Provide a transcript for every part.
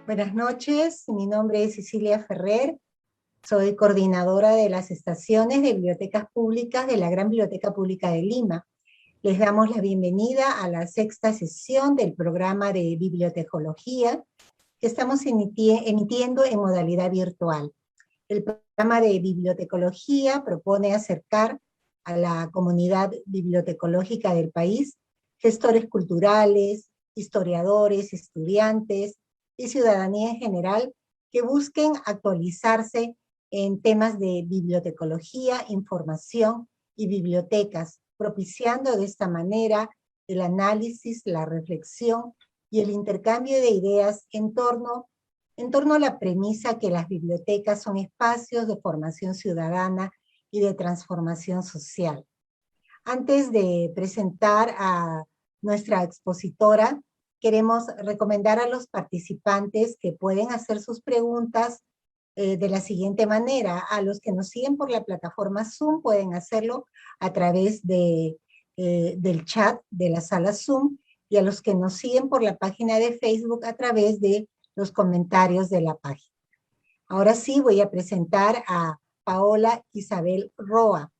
Buenas noches, mi nombre es Cecilia Ferrer, soy coordinadora de las estaciones de bibliotecas públicas de la Gran Biblioteca Pública de Lima. Les damos la bienvenida a la sexta sesión del programa de bibliotecología que estamos emitiendo en modalidad virtual. El programa de bibliotecología propone acercar a la comunidad bibliotecológica del país gestores culturales, historiadores, estudiantes y ciudadanía en general que busquen actualizarse en temas de bibliotecología, información y bibliotecas, propiciando de esta manera el análisis, la reflexión y el intercambio de ideas en torno a la premisa que las bibliotecas son espacios de formación ciudadana y de transformación social. Antes de presentar a nuestra expositora, queremos recomendar a los participantes que pueden hacer sus preguntas de la siguiente manera. A los que nos siguen por la plataforma Zoom pueden hacerlo a través del chat de la sala Zoom, y a los que nos siguen por la página de Facebook a través de los comentarios de la página. Ahora sí voy a presentar a Paola Isabel Roa.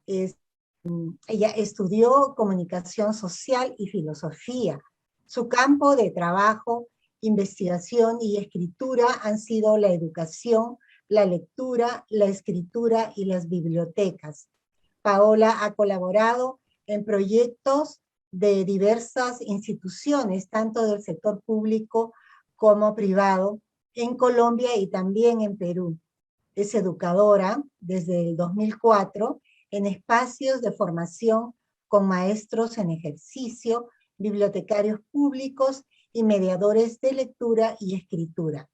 Ella estudió comunicación social y filosofía. Su campo de trabajo, investigación y escritura han sido la educación, la lectura, la escritura y las bibliotecas. Paola ha colaborado en proyectos de diversas instituciones, tanto del sector público como privado, en Colombia y también en Perú. Es educadora desde el 2004 en espacios de formación con maestros en ejercicio, bibliotecarios públicos y mediadores de lectura y escritura.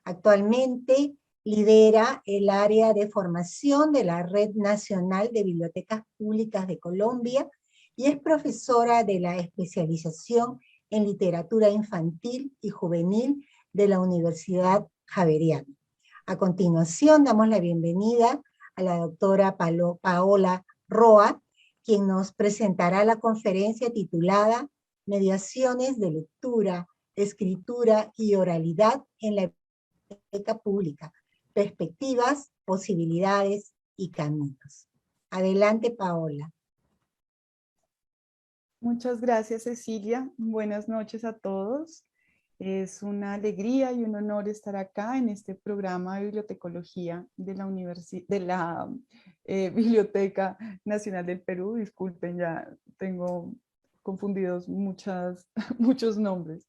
Actualmente lidera el área de formación de la Red Nacional de Bibliotecas Públicas de Colombia y es profesora de la especialización en literatura infantil y juvenil de la Universidad Javeriana. A continuación, damos la bienvenida a la doctora Paola Roa, quien nos presentará la conferencia titulada Mediaciones de lectura, escritura y oralidad en la biblioteca pública, perspectivas, posibilidades y caminos. Adelante, Paola. Muchas gracias, Cecilia. Buenas noches a todos. Es una alegría y un honor estar acá en este programa de bibliotecología de la Biblioteca Nacional del Perú. Disculpen, ya tengo confundidos muchos nombres.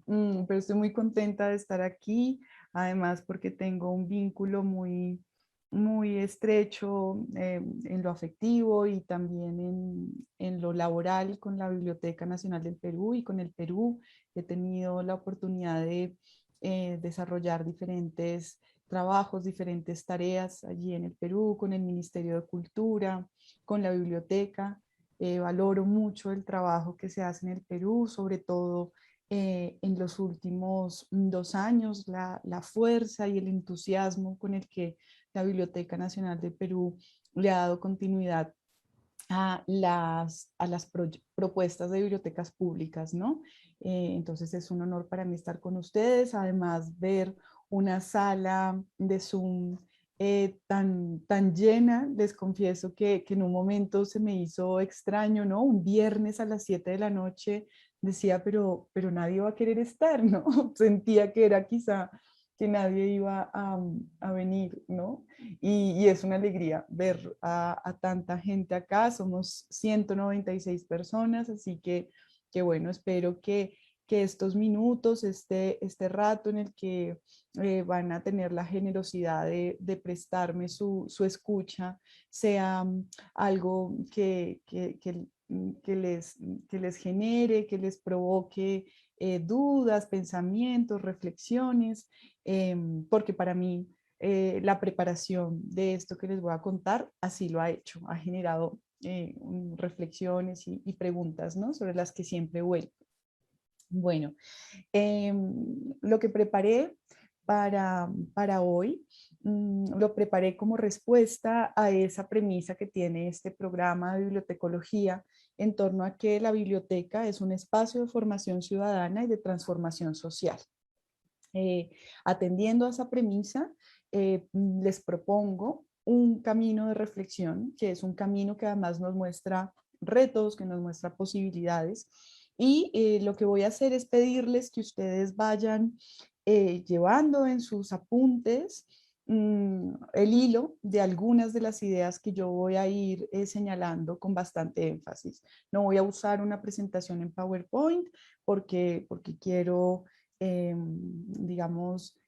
Pero estoy muy contenta de estar aquí, además porque tengo un vínculo muy estrecho en lo afectivo y también en lo laboral con la Biblioteca Nacional del Perú y con el Perú. He tenido la oportunidad de desarrollar diferentes trabajos, diferentes tareas allí en el Perú, con el Ministerio de Cultura, con la biblioteca. Valoro mucho el trabajo que se hace en el Perú, sobre todo en los últimos 2 años, la fuerza y el entusiasmo con el que la Biblioteca Nacional de Perú le ha dado continuidad a las propuestas de bibliotecas públicas, ¿no? Entonces es un honor para mí estar con ustedes, además ver una sala de Zoom tan llena. Les confieso que en un momento se me hizo extraño, ¿no? Un viernes a las 7 de la noche decía, pero nadie va a querer estar, ¿no? Sentía que era quizá que nadie iba a venir, ¿no? Y es una alegría ver a tanta gente acá. Somos 196 personas, así que bueno, espero que estos minutos, este rato en el que van a tener la generosidad de prestarme su escucha, sea algo que les genere, que les provoque dudas, pensamientos, reflexiones, porque para mí la preparación de esto que les voy a contar así lo ha hecho, ha generado reflexiones y preguntas, ¿no? Sobre las que siempre vuelvo. Bueno, lo que preparé para hoy, lo preparé como respuesta a esa premisa que tiene este programa de bibliotecología en torno a que la biblioteca es un espacio de formación ciudadana y de transformación social. Atendiendo a esa premisa, les propongo un camino de reflexión, que es un camino que además nos muestra retos, que nos muestra posibilidades. Y lo que voy a hacer es pedirles que ustedes vayan llevando en sus apuntes el hilo de algunas de las ideas que yo voy a ir señalando con bastante énfasis. No voy a usar una presentación en PowerPoint porque quiero, digamos,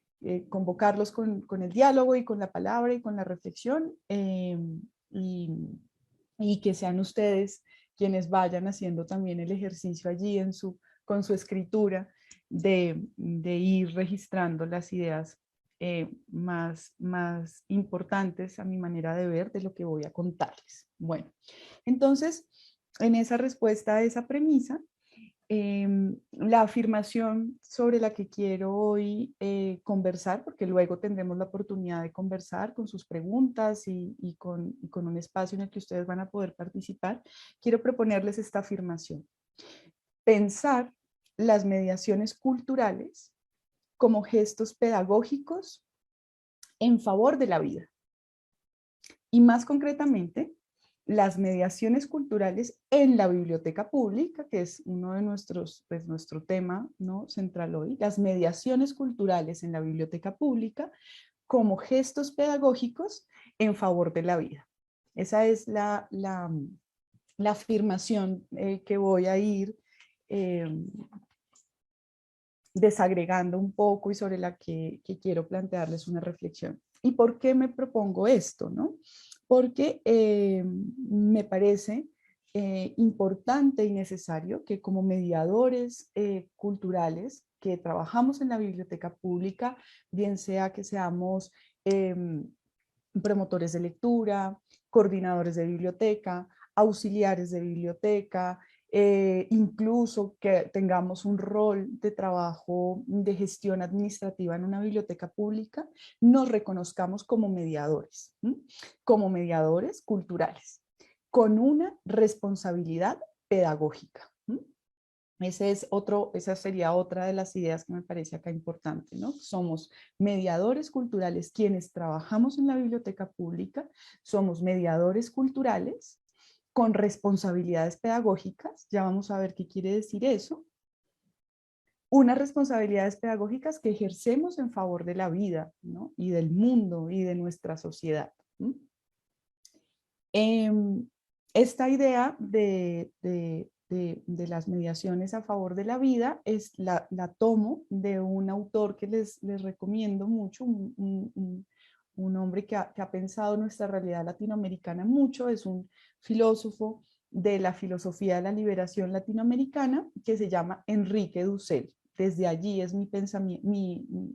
convocarlos con el diálogo y con la palabra y con la reflexión, y, y que sean ustedes quienes vayan haciendo también el ejercicio allí con su escritura de ir registrando las ideas más importantes a mi manera de ver de lo que voy a contarles. Bueno, entonces, en esa respuesta a esa premisa, la afirmación sobre la que quiero hoy conversar, porque luego tendremos la oportunidad de conversar con sus preguntas y con un espacio en el que ustedes van a poder participar, quiero proponerles esta afirmación. Pensar las mediaciones culturales como gestos pedagógicos en favor de la vida. Y más concretamente, las mediaciones culturales en la biblioteca pública, que es uno de nuestro tema, ¿no?, central hoy, las mediaciones culturales en la biblioteca pública como gestos pedagógicos en favor de la vida. Esa es la afirmación que voy a ir desagregando un poco y sobre la que quiero plantearles una reflexión. ¿Y por qué me propongo esto, no? Porque me parece importante y necesario que como mediadores culturales que trabajamos en la biblioteca pública, bien sea que seamos promotores de lectura, coordinadores de biblioteca, auxiliares de biblioteca, incluso que tengamos un rol de trabajo de gestión administrativa en una biblioteca pública, nos reconozcamos como mediadores culturales, con una responsabilidad pedagógica. Esa sería otra de las ideas que me parece acá importante, ¿no? Somos mediadores culturales quienes trabajamos en la biblioteca pública, somos mediadores culturales con responsabilidades pedagógicas, ya vamos a ver qué quiere decir eso, unas responsabilidades pedagógicas que ejercemos en favor de la vida, ¿no?, y del mundo y de nuestra sociedad. Esta idea de las mediaciones a favor de la vida la tomo de un autor que les recomiendo mucho, un hombre que ha pensado nuestra realidad latinoamericana mucho, es un filósofo de la filosofía de la liberación latinoamericana que se llama Enrique Dussel. Desde allí es mi pensamiento,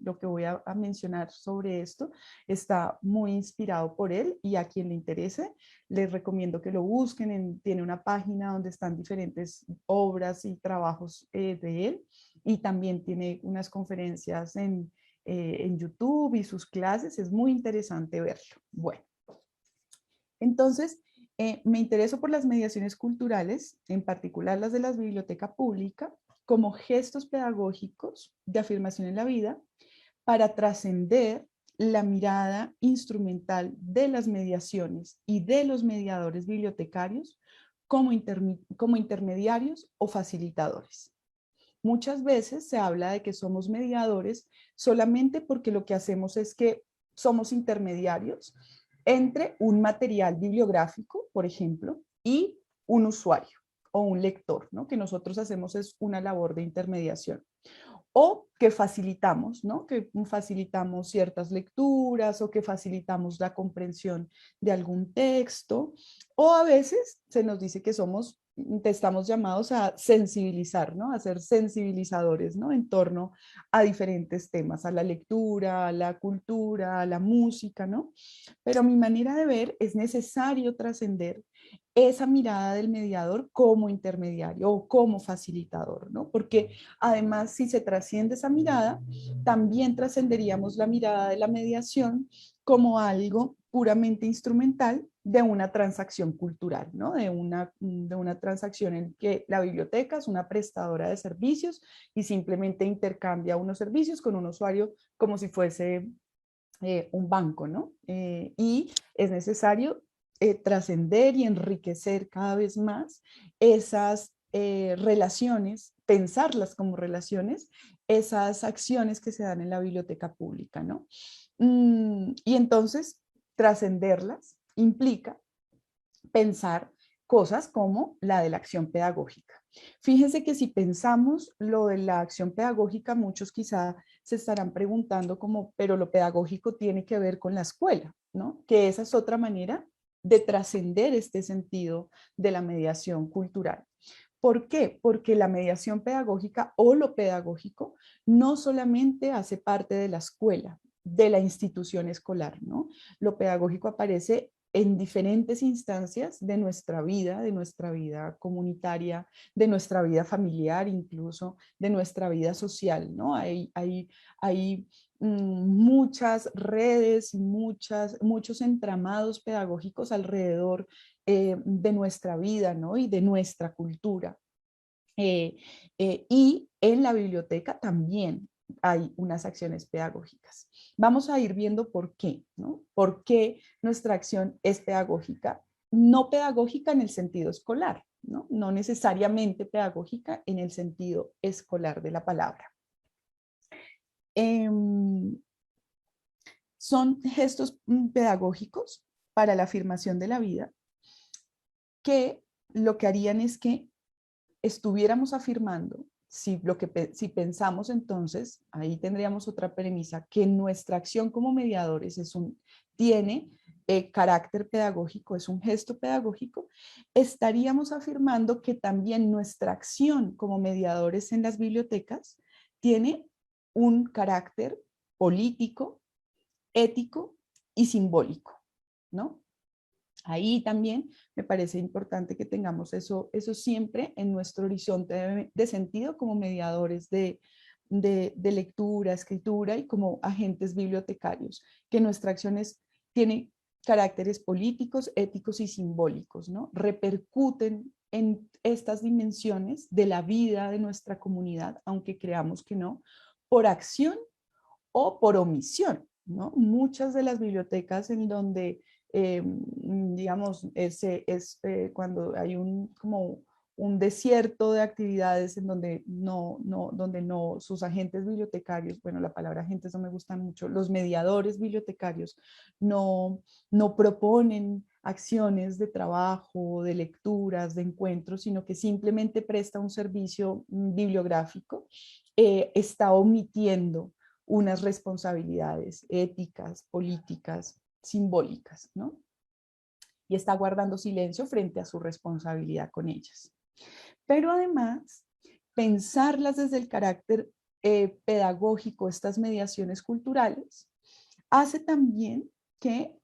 lo que voy a mencionar sobre esto está muy inspirado por él, y a quien le interese les recomiendo que lo busquen. Tiene una página donde están diferentes obras y trabajos de él, y también tiene unas conferencias en YouTube y sus clases. Es muy interesante verlo. Bueno, entonces me intereso por las mediaciones culturales, en particular las de la biblioteca pública, como gestos pedagógicos de afirmación en la vida para trascender la mirada instrumental de las mediaciones y de los mediadores bibliotecarios como intermediarios o facilitadores. Muchas veces se habla de que somos mediadores solamente porque lo que hacemos es que somos intermediarios entre un material bibliográfico, por ejemplo, y un usuario o un lector, ¿no? Que nosotros hacemos es una labor de intermediación. O que facilitamos, ¿no? Que facilitamos ciertas lecturas o que facilitamos la comprensión de algún texto. O a veces se nos dice que estamos llamados a sensibilizar, ¿no? A ser sensibilizadores, ¿no?, en torno a diferentes temas, a la lectura, a la cultura, a la música, ¿no? Pero a mi manera de ver es necesario trascender esa mirada del mediador como intermediario o como facilitador, ¿no? Porque además, si se trasciende esa mirada, también trascenderíamos la mirada de la mediación como algo puramente instrumental de una transacción cultural, ¿no? De una transacción en que la biblioteca es una prestadora de servicios y simplemente intercambia unos servicios con un usuario como si fuese un banco, ¿no? Y es necesario trascender y enriquecer cada vez más esas relaciones, pensarlas como relaciones, esas acciones que se dan en la biblioteca pública, ¿no? Y entonces, trascenderlas implica pensar cosas como la de la acción pedagógica. Fíjense que si pensamos lo de la acción pedagógica, muchos quizá se estarán preguntando como, pero lo pedagógico tiene que ver con la escuela, ¿no? Que esa es otra manera de trascender este sentido de la mediación cultural. ¿Por qué? Porque la mediación pedagógica o lo pedagógico no solamente hace parte de la escuela, de la institución escolar, ¿no? Lo pedagógico aparece en diferentes instancias de nuestra vida comunitaria, de nuestra vida familiar, incluso de nuestra vida social, ¿no? Hay muchas redes, muchos entramados pedagógicos alrededor de nuestra vida, ¿no? Y de nuestra cultura. Eh, y en la biblioteca también hay unas acciones pedagógicas. Vamos a ir viendo por qué, ¿no? ¿Por qué nuestra acción es pedagógica? No pedagógica en el sentido escolar, ¿no? No necesariamente pedagógica en el sentido escolar de la palabra. Son gestos pedagógicos para la afirmación de la vida que lo que harían es que estuviéramos afirmando, si pensamos entonces, ahí tendríamos otra premisa, que nuestra acción como mediadores tiene carácter pedagógico, es un gesto pedagógico, estaríamos afirmando que también nuestra acción como mediadores en las bibliotecas tiene un carácter político, ético y simbólico, ¿no? Ahí también me parece importante que tengamos eso siempre en nuestro horizonte de sentido como mediadores de lectura, escritura y como agentes bibliotecarios, que nuestra acción tiene caracteres políticos, éticos y simbólicos, ¿no? Repercuten en estas dimensiones de la vida de nuestra comunidad, aunque creamos que no, por acción o por omisión, ¿no? Muchas de las bibliotecas en donde, digamos, cuando hay como un desierto de actividades en donde donde no, sus agentes bibliotecarios, bueno, la palabra agentes no me gusta mucho, los mediadores bibliotecarios no proponen acciones de trabajo, de lecturas, de encuentros, sino que simplemente presta un servicio bibliográfico, está omitiendo unas responsabilidades éticas, políticas, simbólicas, ¿no? Y está guardando silencio frente a su responsabilidad con ellas. Pero además, pensarlas desde el carácter pedagógico, estas mediaciones culturales, hace también que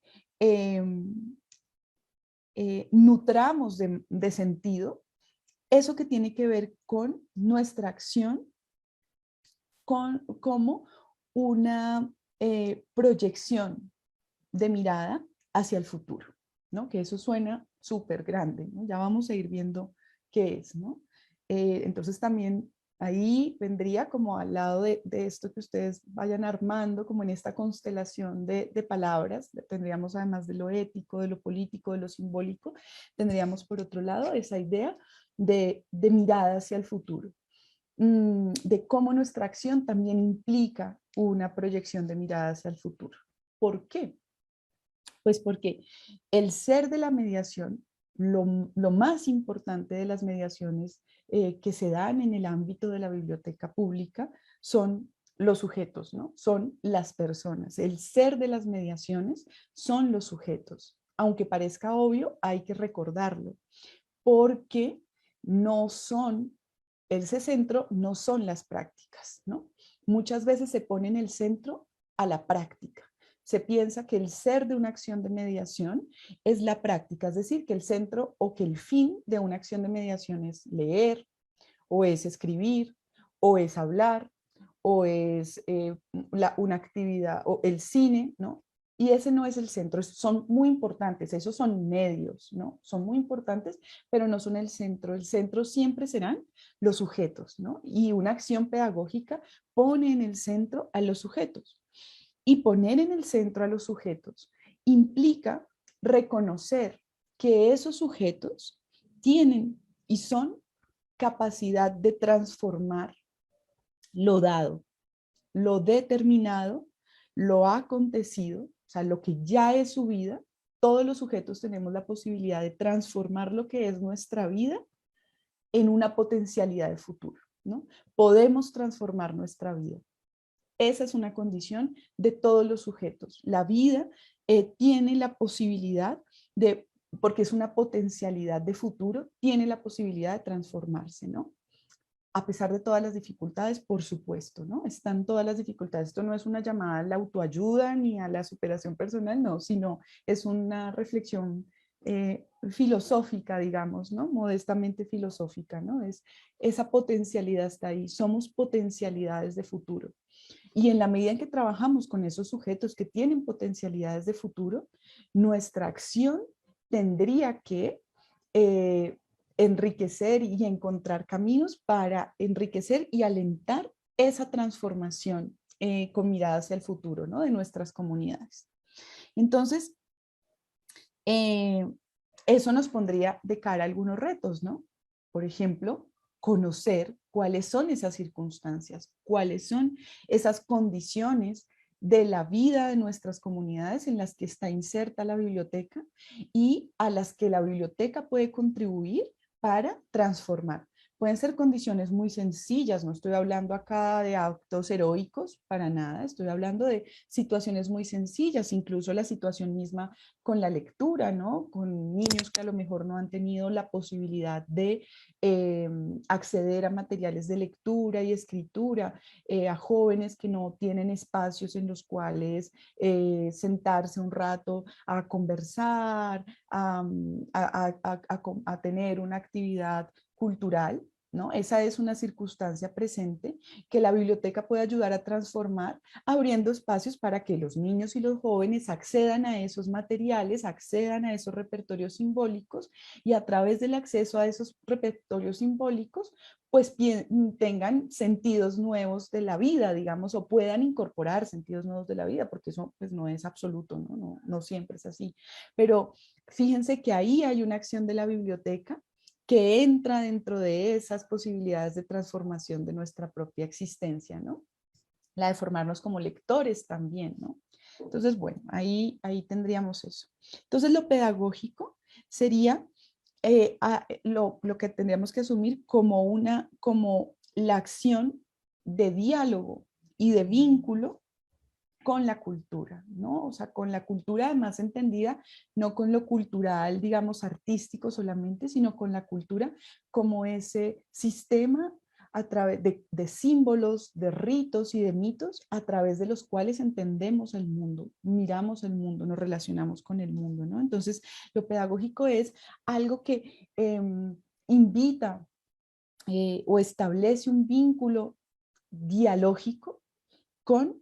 nutramos de sentido eso que tiene que ver con nuestra acción como una proyección de mirada hacia el futuro, ¿no? Que eso suena súper grande, ¿no? Ya vamos a ir viendo qué es, ¿no? Entonces también ahí vendría como al lado de esto que ustedes vayan armando, como en esta constelación de palabras, tendríamos además de lo ético, de lo político, de lo simbólico, tendríamos por otro lado esa idea de mirada hacia el futuro, de cómo nuestra acción también implica una proyección de mirada hacia el futuro. ¿Por qué? Pues porque el ser de la mediación, lo más importante de las mediaciones que se dan en el ámbito de la biblioteca pública son los sujetos, ¿no? Son las personas. El ser de las mediaciones son los sujetos. Aunque parezca obvio, hay que recordarlo, porque no son, ese centro no son las prácticas, ¿no? Muchas veces se pone en el centro a la práctica. Se piensa que el ser de una acción de mediación es la práctica, es decir, que el centro o que el fin de una acción de mediación es leer, o es escribir, o es hablar, o es una actividad, o el cine, ¿no? Y ese no es el centro, son muy importantes, esos son medios, ¿no? Son muy importantes, pero no son el centro. El centro siempre serán los sujetos, ¿no? Y una acción pedagógica pone en el centro a los sujetos. Y poner en el centro a los sujetos implica reconocer que esos sujetos tienen y son capacidad de transformar lo dado, lo determinado, lo acontecido, o sea, lo que ya es su vida. Todos los sujetos tenemos la posibilidad de transformar lo que es nuestra vida en una potencialidad de futuro, ¿no? Podemos transformar nuestra vida. Esa es una condición de todos los sujetos. La vida tiene la posibilidad de, porque es una potencialidad de futuro, tiene la posibilidad de transformarse, ¿no? A pesar de todas las dificultades, por supuesto, ¿no? Están todas las dificultades. Esto no es una llamada a la autoayuda ni a la superación personal, no, sino es una reflexión filosófica, digamos, ¿no? Modestamente filosófica, ¿no? Esa potencialidad está ahí. Somos potencialidades de futuro. Y en la medida en que trabajamos con esos sujetos que tienen potencialidades de futuro, nuestra acción tendría que enriquecer y encontrar caminos para enriquecer y alentar esa transformación con mirada hacia el futuro, ¿no? De nuestras comunidades. Entonces, eh, eso nos pondría de cara a algunos retos, ¿no? Por ejemplo, conocer cuáles son esas circunstancias, cuáles son esas condiciones de la vida de nuestras comunidades en las que está inserta la biblioteca y a las que la biblioteca puede contribuir para transformar. Pueden ser condiciones muy sencillas, no estoy hablando acá de actos heroicos, para nada, estoy hablando de situaciones muy sencillas, incluso la situación misma con la lectura, ¿no? Con niños que a lo mejor no han tenido la posibilidad de acceder a materiales de lectura y escritura, a jóvenes que no tienen espacios en los cuales sentarse un rato a conversar, a tener una actividad cultural, ¿no? Esa es una circunstancia presente que la biblioteca puede ayudar a transformar, abriendo espacios para que los niños y los jóvenes accedan a esos materiales, accedan a esos repertorios simbólicos y a través del acceso a esos repertorios simbólicos, pues tengan sentidos nuevos de la vida, digamos, o puedan incorporar sentidos nuevos de la vida, porque eso pues no es absoluto, ¿no? No siempre es así. Pero fíjense que ahí hay una acción de la biblioteca que entra dentro de esas posibilidades de transformación de nuestra propia existencia, ¿no? La de formarnos como lectores también, ¿no? Entonces, bueno, ahí tendríamos eso. Entonces, lo pedagógico sería lo que tendríamos que asumir como la acción de diálogo y de vínculo con la cultura, ¿no? O sea, con la cultura además entendida, no con lo cultural, digamos, artístico solamente, sino con la cultura como ese sistema a través de símbolos, de ritos y de mitos a través de los cuales entendemos el mundo, miramos el mundo, nos relacionamos con el mundo, ¿no? Entonces, lo pedagógico es algo que invita o establece un vínculo dialógico con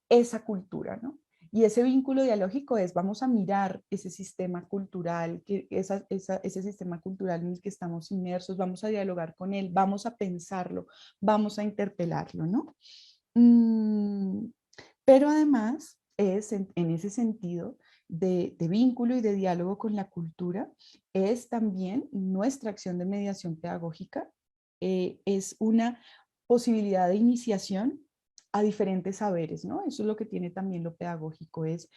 esa cultura, ¿no? Y ese vínculo dialógico es, vamos a mirar ese sistema cultural, ese sistema cultural en el que estamos inmersos, vamos a dialogar con él, vamos a pensarlo, vamos a interpelarlo, ¿no? Mm, pero además es en ese sentido de vínculo y de diálogo con la cultura, es también nuestra acción de mediación pedagógica, es una posibilidad de iniciación a diferentes saberes, ¿no? Eso es lo que tiene también lo pedagógico, es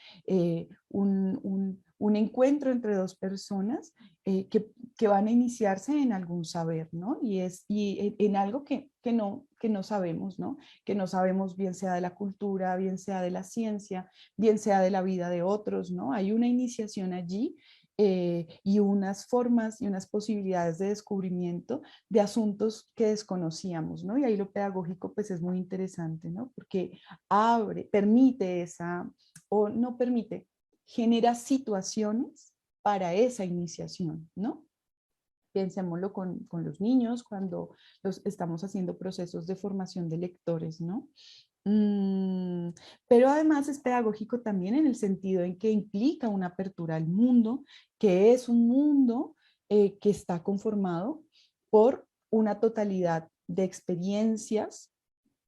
un encuentro entre dos personas que van a iniciarse en algún saber, ¿no? Y en algo que no sabemos, ¿no? Que no sabemos bien sea de la cultura, bien sea de la ciencia, bien sea de la vida de otros, ¿no? Hay una iniciación allí y unas formas y unas posibilidades de descubrimiento de asuntos que desconocíamos, ¿no? Y ahí lo pedagógico pues es muy interesante, ¿no? Porque permite o no permite, genera situaciones para esa iniciación, ¿no? Pensémoslo con los niños cuando estamos haciendo procesos de formación de lectores, ¿no? Mm, pero además es pedagógico también en el sentido en que implica una apertura al mundo, que es un mundo que está conformado por una totalidad de experiencias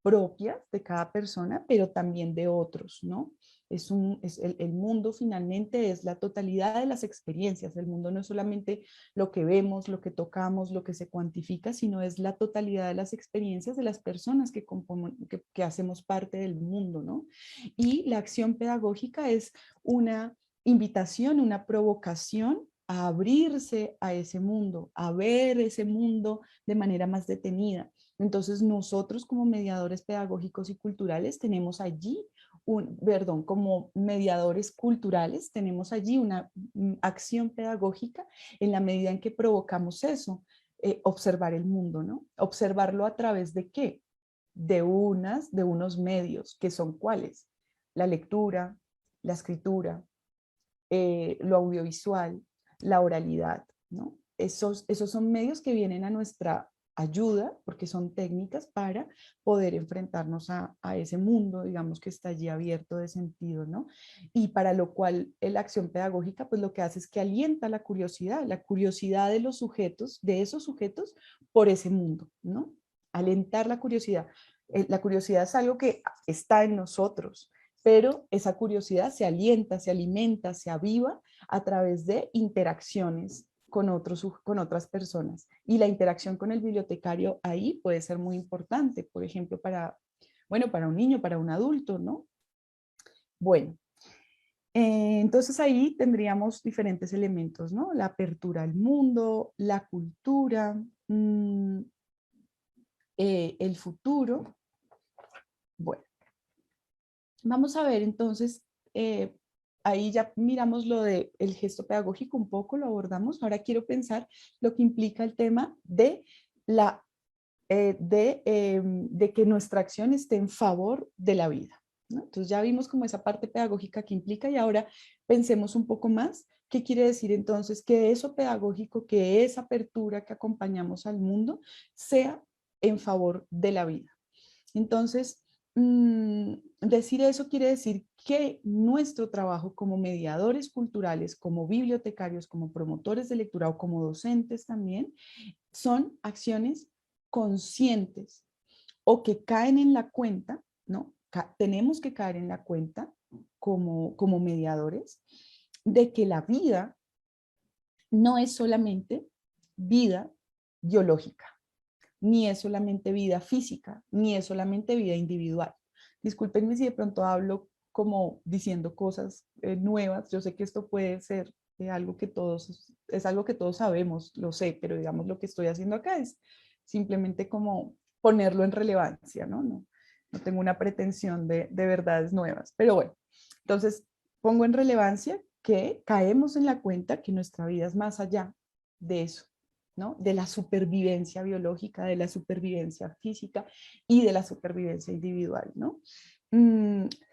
propias de cada persona, pero también de otros, ¿no? El mundo finalmente es la totalidad de las experiencias. El mundo no es solamente lo que vemos, lo que tocamos, lo que se cuantifica, sino es la totalidad de las experiencias de las personas que hacemos parte del mundo, ¿no? Y la acción pedagógica es una invitación, una provocación a abrirse a ese mundo, a ver ese mundo de manera más detenida. Entonces, nosotros como mediadores pedagógicos y culturales tenemos allí, como mediadores culturales, tenemos allí una acción pedagógica en la medida en que provocamos eso, observar el mundo, ¿no? Observarlo a través de ¿qué? De unos medios, que son ¿cuáles? La lectura, la escritura, lo audiovisual, la oralidad, ¿no? Esos son medios que vienen a nuestra ayuda, porque son técnicas para poder enfrentarnos a ese mundo, digamos, que está allí abierto de sentido, ¿no? Y para lo cual la acción pedagógica, pues lo que hace es que alienta la curiosidad de los sujetos, de esos sujetos, por ese mundo, ¿no? Alentar la curiosidad. La curiosidad es algo que está en nosotros, pero esa curiosidad se alienta, se alimenta, se aviva a través de interacciones con otras personas. Y la interacción con el bibliotecario ahí puede ser muy importante, por ejemplo, para un niño, para un adulto, ¿no? Bueno, entonces ahí tendríamos diferentes elementos, ¿no? La apertura al mundo, la cultura, el futuro. Bueno, vamos a ver entonces, ahí ya miramos lo del gesto pedagógico un poco, lo abordamos. Ahora quiero pensar lo que implica el tema de, la, de que nuestra acción esté en favor de la vida, ¿no? Entonces ya vimos como esa parte pedagógica que implica y ahora pensemos un poco más. ¿Qué quiere decir entonces que eso pedagógico, que esa apertura que acompañamos al mundo sea en favor de la vida? Entonces, decir eso quiere decir que nuestro trabajo como mediadores culturales, como bibliotecarios, como promotores de lectura o como docentes también, son acciones conscientes o que caen en la cuenta, ¿no? Tenemos que caer en la cuenta como mediadores de que la vida no es solamente vida biológica, ni es solamente vida física, ni es solamente vida individual. Discúlpenme si de pronto hablo como diciendo cosas nuevas. Yo sé que esto puede ser es algo que todos sabemos, lo sé, pero digamos lo que estoy haciendo acá es simplemente como ponerlo en relevancia, ¿no? No tengo una pretensión de verdades nuevas, pero bueno, entonces pongo en relevancia que caemos en la cuenta que nuestra vida es más allá de eso, ¿no? De la supervivencia biológica, de la supervivencia física y de la supervivencia individual, ¿no?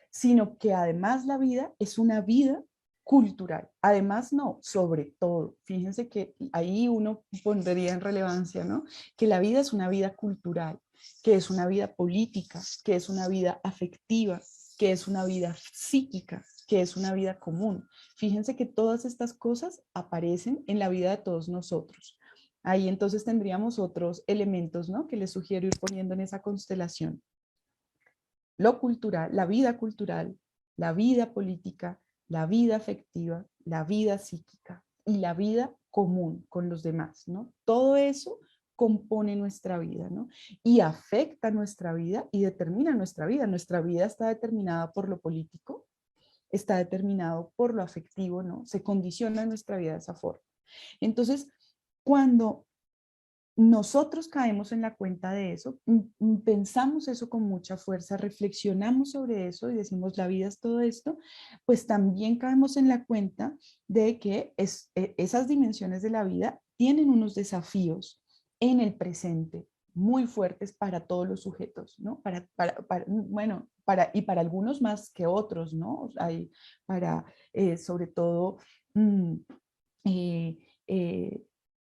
Sino que además la vida es una vida cultural. Además, no, sobre todo. Fíjense que ahí uno pondría en relevancia, ¿no? Que la vida es una vida cultural, que es una vida política, que es una vida afectiva, que es una vida psíquica, que es una vida común. Fíjense que todas estas cosas aparecen en la vida de todos nosotros. Ahí entonces tendríamos otros elementos, ¿no? Que les sugiero ir poniendo en esa constelación. Lo cultural, la vida política, la vida afectiva, la vida psíquica y la vida común con los demás, ¿no? Todo eso compone nuestra vida, ¿no? Y afecta nuestra vida y determina nuestra vida. Nuestra vida está determinada por lo político, está determinado por lo afectivo, ¿no? Se condiciona nuestra vida de esa forma. Entonces, cuando nosotros caemos en la cuenta de eso, pensamos eso con mucha fuerza, reflexionamos sobre eso y decimos la vida es todo esto, pues también caemos en la cuenta de que esas dimensiones de la vida tienen unos desafíos en el presente muy fuertes para todos los sujetos, ¿no? Bueno, y para algunos más que otros, ¿no? Hay para, sobre todo, mm, eh, eh,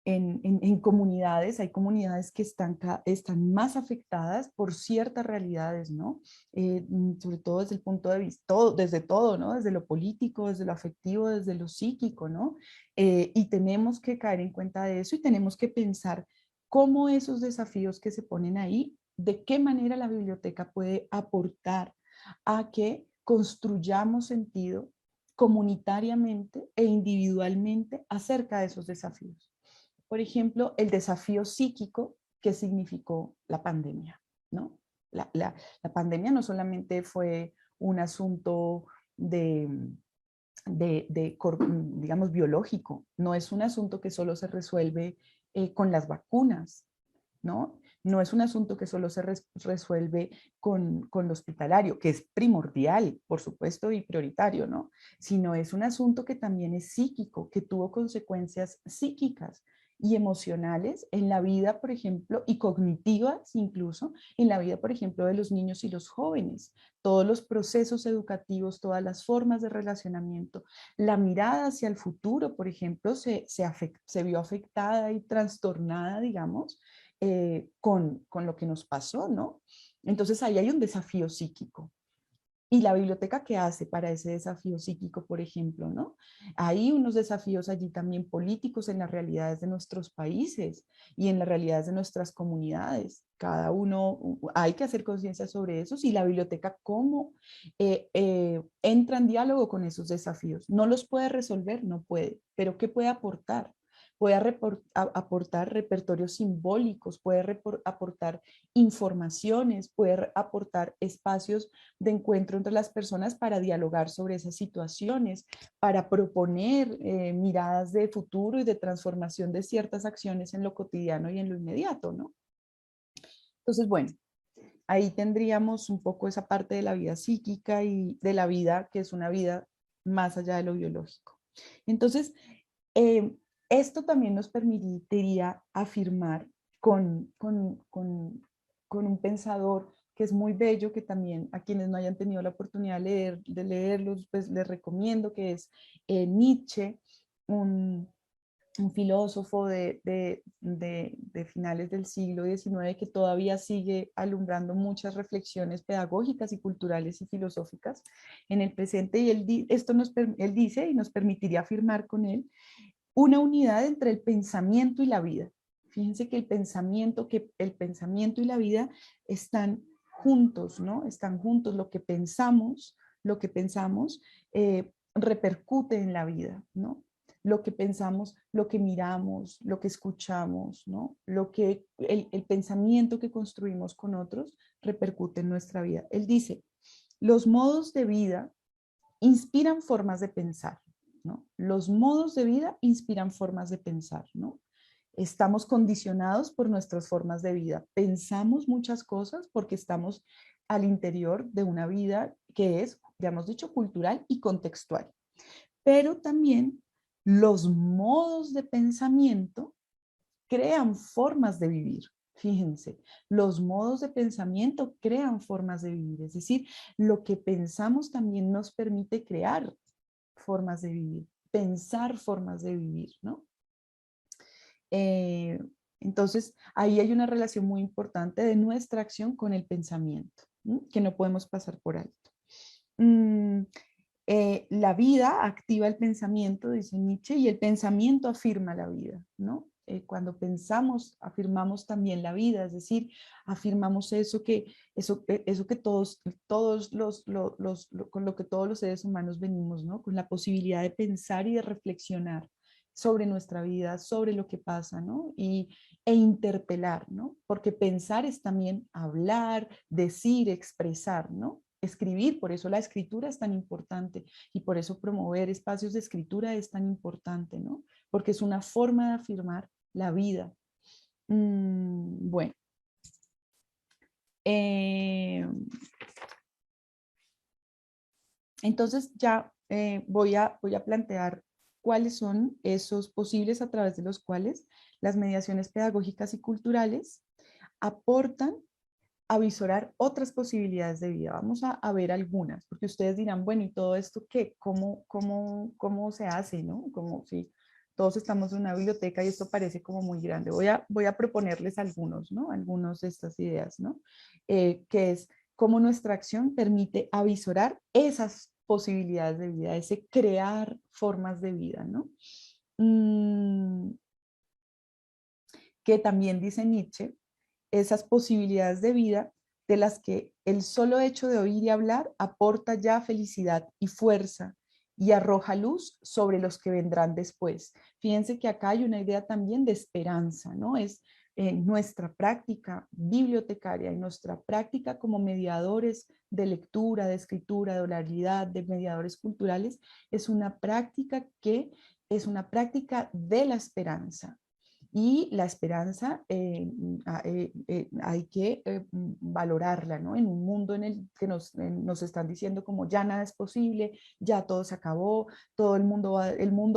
en comunidades, hay comunidades que están más afectadas por ciertas realidades, ¿no? Sobre todo desde el punto de vista, desde todo, ¿no? Desde lo político, desde lo afectivo, desde lo psíquico, ¿no? Y tenemos que caer en cuenta de eso y tenemos que pensar cómo esos desafíos que se ponen ahí, de qué manera la biblioteca puede aportar a que construyamos sentido comunitariamente e individualmente acerca de esos desafíos. Por ejemplo, el desafío psíquico que significó la pandemia, ¿no? La pandemia no solamente fue un asunto de, digamos, biológico, no es un asunto que solo se resuelve con las vacunas, ¿no? No es un asunto que solo se resuelve con lo hospitalario, que es primordial, por supuesto, y prioritario, ¿no? Sino es un asunto que también es psíquico, que tuvo consecuencias psíquicas y emocionales en la vida, por ejemplo, y cognitivas incluso, en la vida, por ejemplo, de los niños y los jóvenes. Todos los procesos educativos, todas las formas de relacionamiento, la mirada hacia el futuro, por ejemplo, se vio afectada y trastornada, digamos, con lo que nos pasó, ¿no? Entonces ahí hay un desafío psíquico. ¿Y la biblioteca qué hace para ese desafío psíquico, por ejemplo, no? Hay unos desafíos allí también políticos en las realidades de nuestros países y en las realidades de nuestras comunidades. Cada uno, hay que hacer conciencia sobre eso y la biblioteca cómo entra en diálogo con esos desafíos. No los puede resolver, no puede, pero ¿qué puede aportar? Puede aportar repertorios simbólicos, puede aportar informaciones, puede aportar espacios de encuentro entre las personas para dialogar sobre esas situaciones, para proponer miradas de futuro y de transformación de ciertas acciones en lo cotidiano y en lo inmediato, ¿no? Entonces, bueno, ahí tendríamos un poco esa parte de la vida psíquica y de la vida que es una vida más allá de lo biológico. Entonces, eh, esto también nos permitiría afirmar con un pensador que es muy bello, que también a quienes no hayan tenido la oportunidad de leerlos, pues les recomiendo, que es Nietzsche, un, un filósofo de finales del siglo XIX que todavía sigue alumbrando muchas reflexiones pedagógicas y culturales y filosóficas en el presente. Y él dice, y nos permitiría afirmar con él, una unidad entre el pensamiento y la vida. Fíjense que el pensamiento y la vida están juntos, ¿no? Están juntos. Lo que pensamos repercute en la vida, ¿no? Lo que pensamos, lo que miramos, lo que escuchamos, ¿no? El pensamiento que construimos con otros repercute en nuestra vida. Él dice, los modos de vida inspiran formas de pensar, ¿no? Los modos de vida inspiran formas de pensar, ¿no? Estamos condicionados por nuestras formas de vida. Pensamos muchas cosas porque estamos al interior de una vida que es, ya hemos dicho, cultural y contextual. Pero también los modos de pensamiento crean formas de vivir. Fíjense, los modos de pensamiento crean formas de vivir, es decir, lo que pensamos también nos permite crear formas de vivir, pensar formas de vivir, ¿no? Eh, entonces, ahí hay una relación muy importante de nuestra acción con el pensamiento, ¿no? Que no podemos pasar por alto. La vida activa el pensamiento, dice Nietzsche, y el pensamiento afirma la vida, ¿no? Cuando pensamos, afirmamos también la vida, es decir, afirmamos eso que con lo que todos los seres humanos venimos, ¿no? Con la posibilidad de pensar y de reflexionar sobre nuestra vida, sobre lo que pasa, ¿no? E interpelar, ¿no? Porque pensar es también hablar, decir, expresar, ¿no? Escribir, por eso la escritura es tan importante y por eso promover espacios de escritura es tan importante, ¿no? Porque es una forma de afirmar la vida. Bueno, eh, entonces ya voy a plantear cuáles son esos posibles a través de los cuales las mediaciones pedagógicas y culturales aportan a visorar otras posibilidades de vida. Vamos a ver algunas, porque ustedes dirán, bueno, ¿y todo esto qué? ¿Cómo se hace? ¿No? Como si Todos estamos en una biblioteca y esto parece como muy grande. Voy a proponerles algunos, ¿no? Algunos de estas ideas, ¿no? Que es cómo nuestra acción permite avisorar esas posibilidades de vida, ese crear formas de vida, ¿no? Que también dice Nietzsche, esas posibilidades de vida de las que el solo hecho de oír y hablar aporta ya felicidad y fuerza y arroja luz sobre los que vendrán después. Fíjense que acá hay una idea también de esperanza, ¿no? Es nuestra práctica bibliotecaria y nuestra práctica como mediadores de lectura, de escritura, de oralidad, de mediadores culturales, es una práctica que es una práctica de la esperanza. Y la esperanza hay que valorarla, ¿no? En un mundo en el que nos están diciendo como ya nada es posible, ya todo se acabó, todo el mundo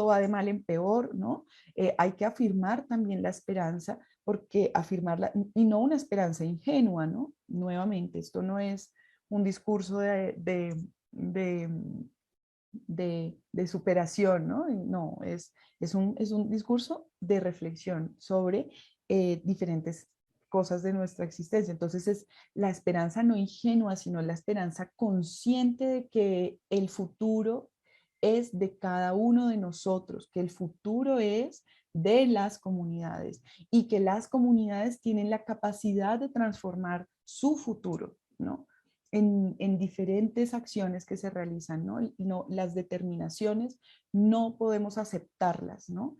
va de mal en peor, ¿no? Hay que afirmar también la esperanza, porque afirmarla, y no una esperanza ingenua, ¿no? Nuevamente, esto no es un discurso de superación, ¿no? No, es un discurso de reflexión sobre diferentes cosas de nuestra existencia. Entonces es la esperanza no ingenua, sino la esperanza consciente de que el futuro es de cada uno de nosotros, que el futuro es de las comunidades y que las comunidades tienen la capacidad de transformar su futuro, ¿no? En diferentes acciones que se realizan, ¿no? No, las determinaciones no podemos aceptarlas, ¿no?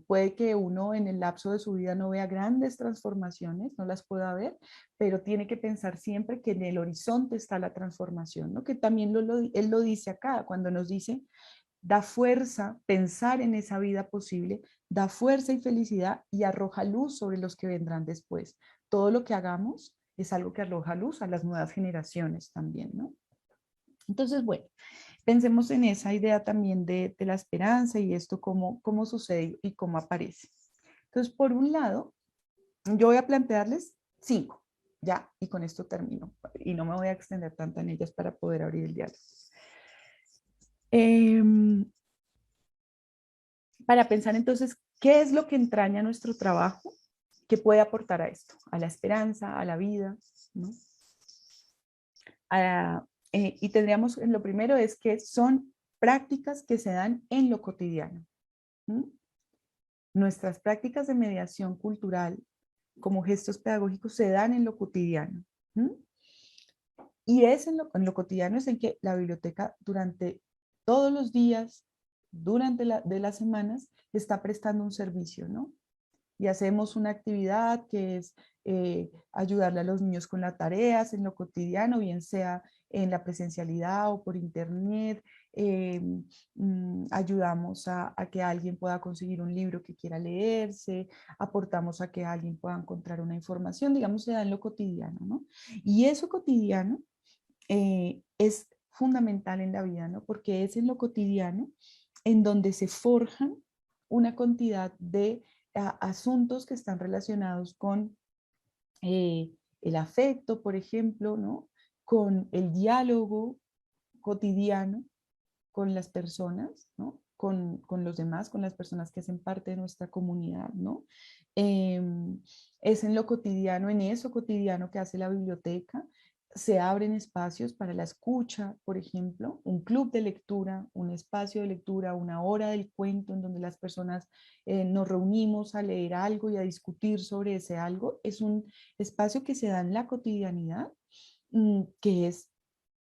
Puede que uno en el lapso de su vida no vea grandes transformaciones, no las pueda ver, pero tiene que pensar siempre que en el horizonte está la transformación, ¿no? Que también él lo dice acá, cuando nos dice, da fuerza pensar en esa vida posible, da fuerza y felicidad y arroja luz sobre los que vendrán después. Todo lo que hagamos es algo que arroja luz a las nuevas generaciones también, ¿no? Entonces, bueno, pensemos en esa idea también de la esperanza y esto cómo sucede y cómo aparece. Entonces, por un lado, yo voy a plantearles 5, ya, y con esto termino. Y no me voy a extender tanto en ellas para poder abrir el diálogo. Para pensar entonces, ¿qué es lo que entraña nuestro trabajo que puede aportar a esto? A la esperanza, a la vida, ¿no? Y tendríamos, lo primero es que son prácticas que se dan en lo cotidiano. ¿Sí? Nuestras prácticas de mediación cultural como gestos pedagógicos se dan en lo cotidiano. ¿Sí? Y es en lo cotidiano es en que la biblioteca durante todos los días, durante de las semanas, está prestando un servicio, ¿no? Y hacemos una actividad que es ayudarle a los niños con las tareas en lo cotidiano, bien sea en la presencialidad o por internet. eh, Ayudamos a que alguien pueda conseguir un libro que quiera leerse, aportamos a que alguien pueda encontrar una información, digamos, se da en lo cotidiano, ¿no? Y eso cotidiano es fundamental en la vida, ¿no? Porque es en lo cotidiano en donde se forjan una cantidad de asuntos que están relacionados con el afecto, por ejemplo, ¿no? Con el diálogo cotidiano con las personas, ¿no? Con los demás, con las personas que hacen parte de nuestra comunidad, ¿no? Eh, es en lo cotidiano, en eso cotidiano que hace la biblioteca, se abren espacios para la escucha, por ejemplo, un club de lectura, un espacio de lectura, una hora del cuento en donde las personas nos reunimos a leer algo y a discutir sobre ese algo. Es un espacio que se da en la cotidianidad, que es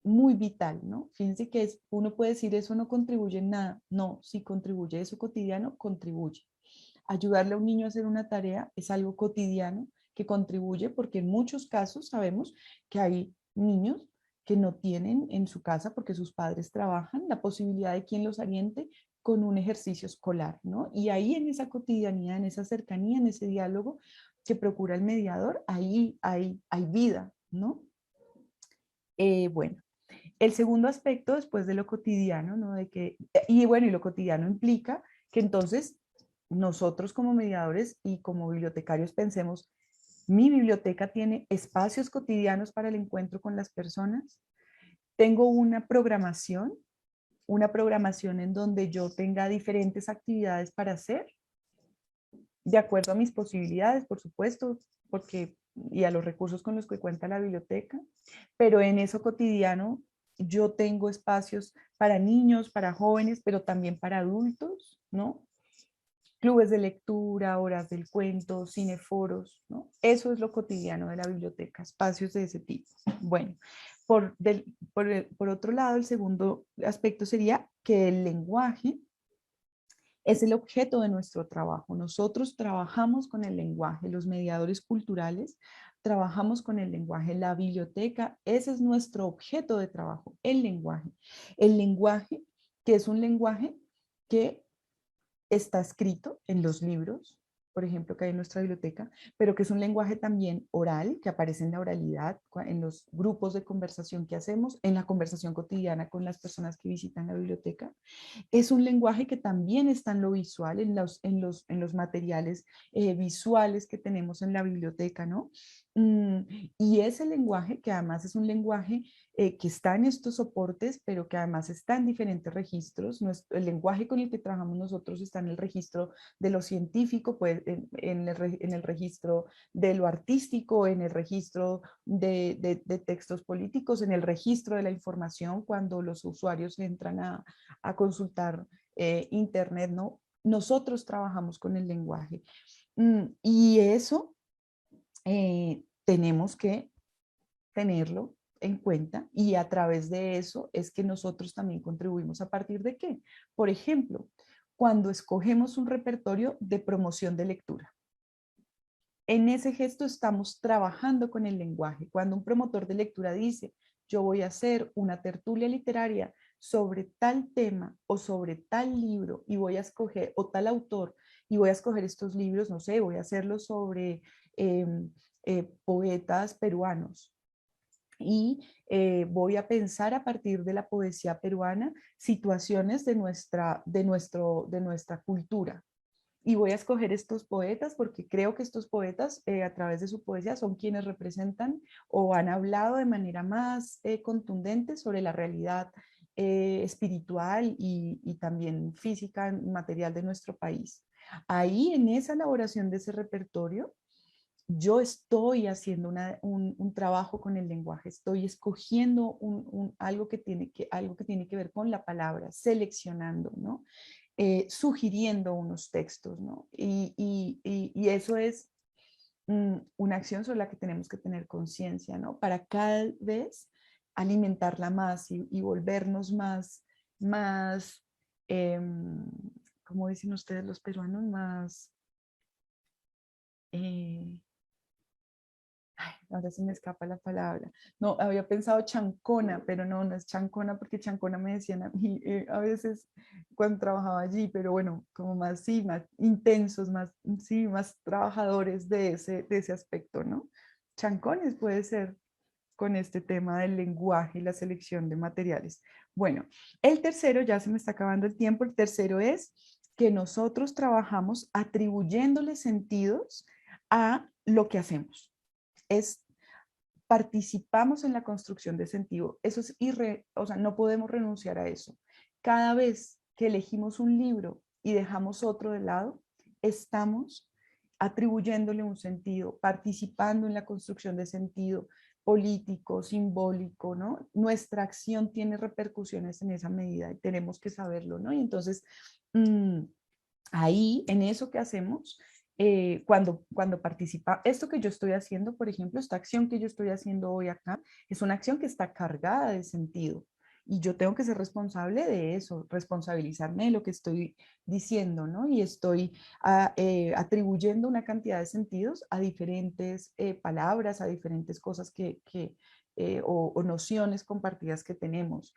muy vital, ¿no? Fíjense que uno puede decir eso no contribuye en nada. No, si contribuye, eso cotidiano contribuye. Ayudarle a un niño a hacer una tarea es algo cotidiano que contribuye porque en muchos casos sabemos que hay niños que no tienen en su casa porque sus padres trabajan la posibilidad de quien los oriente con un ejercicio escolar, ¿no? Y ahí en esa cotidianidad, en esa cercanía, en ese diálogo que procura el mediador, ahí hay vida, ¿no? Bueno, el segundo aspecto después de lo cotidiano, ¿no? Y bueno, y lo cotidiano implica que entonces nosotros como mediadores y como bibliotecarios pensemos, mi biblioteca tiene espacios cotidianos para el encuentro con las personas, tengo una programación una programación en donde yo tenga diferentes actividades para hacer, de acuerdo a mis posibilidades, por supuesto, porque, y a los recursos con los que cuenta la biblioteca, pero en eso cotidiano yo tengo espacios para niños, para jóvenes, pero también para adultos, ¿no? Clubes de lectura, horas del cuento, cineforos, ¿no? Eso es lo cotidiano de la biblioteca, espacios de ese tipo. Bueno, por otro lado, el segundo aspecto sería que el lenguaje es el objeto de nuestro trabajo. Nosotros trabajamos con el lenguaje, los mediadores culturales trabajamos con el lenguaje, la biblioteca, ese es nuestro objeto de trabajo, el lenguaje. El lenguaje, que es un lenguaje que está escrito en los libros, por ejemplo, que hay en nuestra biblioteca, pero que es un lenguaje también oral, que aparece en la oralidad, en los grupos de conversación que hacemos, en la conversación cotidiana con las personas que visitan la biblioteca. Es un lenguaje que también está en lo visual, en los materiales visuales que tenemos en la biblioteca, ¿no? Mm, y ese lenguaje, que además es un lenguaje que está en estos soportes, pero que además está en diferentes registros. El lenguaje con el que trabajamos nosotros está en el registro de lo científico, pues, en el registro de lo artístico, en el registro de textos políticos, en el registro de la información cuando los usuarios entran a consultar internet, ¿no? Nosotros trabajamos con el lenguaje. Y eso tenemos que tenerlo en cuenta y a través de eso es que nosotros también contribuimos. ¿A partir de qué? Por ejemplo, cuando escogemos un repertorio de promoción de lectura. En ese gesto estamos trabajando con el lenguaje. Cuando un promotor de lectura dice, yo voy a hacer una tertulia literaria sobre tal tema o sobre tal libro y voy a escoger, o tal autor, y voy a escoger estos libros, no sé, voy a hacerlo sobre poetas peruanos. Y voy a pensar a partir de la poesía peruana situaciones de nuestra cultura. Y voy a escoger estos poetas porque creo que estos poetas a través de su poesía son quienes representan o han hablado de manera más contundente sobre la realidad espiritual y también física, material de nuestro país. Ahí en esa elaboración de ese repertorio, yo estoy haciendo un trabajo con el lenguaje, estoy escogiendo algo que tiene que ver con la palabra, seleccionando, ¿no? Sugiriendo unos textos, ¿no? Y eso es una acción sobre la que tenemos que tener conciencia, ¿no? Para cada vez alimentarla más y volvernos más, ¿cómo dicen ustedes los peruanos? Más... Eh, Ay, ahora se me escapa la palabra. No, había pensado chancona, pero no, no es chancona porque chancona me decían a mí a veces cuando trabajaba allí, pero bueno, como más, sí, más intensos, más, sí, más trabajadores de ese aspecto, ¿no? Chancones puede ser con este tema del lenguaje y la selección de materiales. Bueno, el tercero, ya se me está acabando el tiempo, el tercero es que nosotros trabajamos atribuyéndole sentidos a lo que hacemos. Es participamos en la construcción de sentido. Eso es o sea, no podemos renunciar a eso. Cada vez que elegimos un libro y dejamos otro de lado, estamos atribuyéndole un sentido, participando en la construcción de sentido político, simbólico, ¿no? Nuestra acción tiene repercusiones en esa medida y tenemos que saberlo, ¿no? Y entonces, ahí, en eso que hacemos, cuando participa, esto que yo estoy haciendo, por ejemplo, esta acción que yo estoy haciendo hoy acá, es una acción que está cargada de sentido. Y yo tengo que ser responsable de eso, responsabilizarme de lo que estoy diciendo, ¿no? Y estoy atribuyendo una cantidad de sentidos a diferentes palabras, a diferentes cosas o nociones compartidas que tenemos.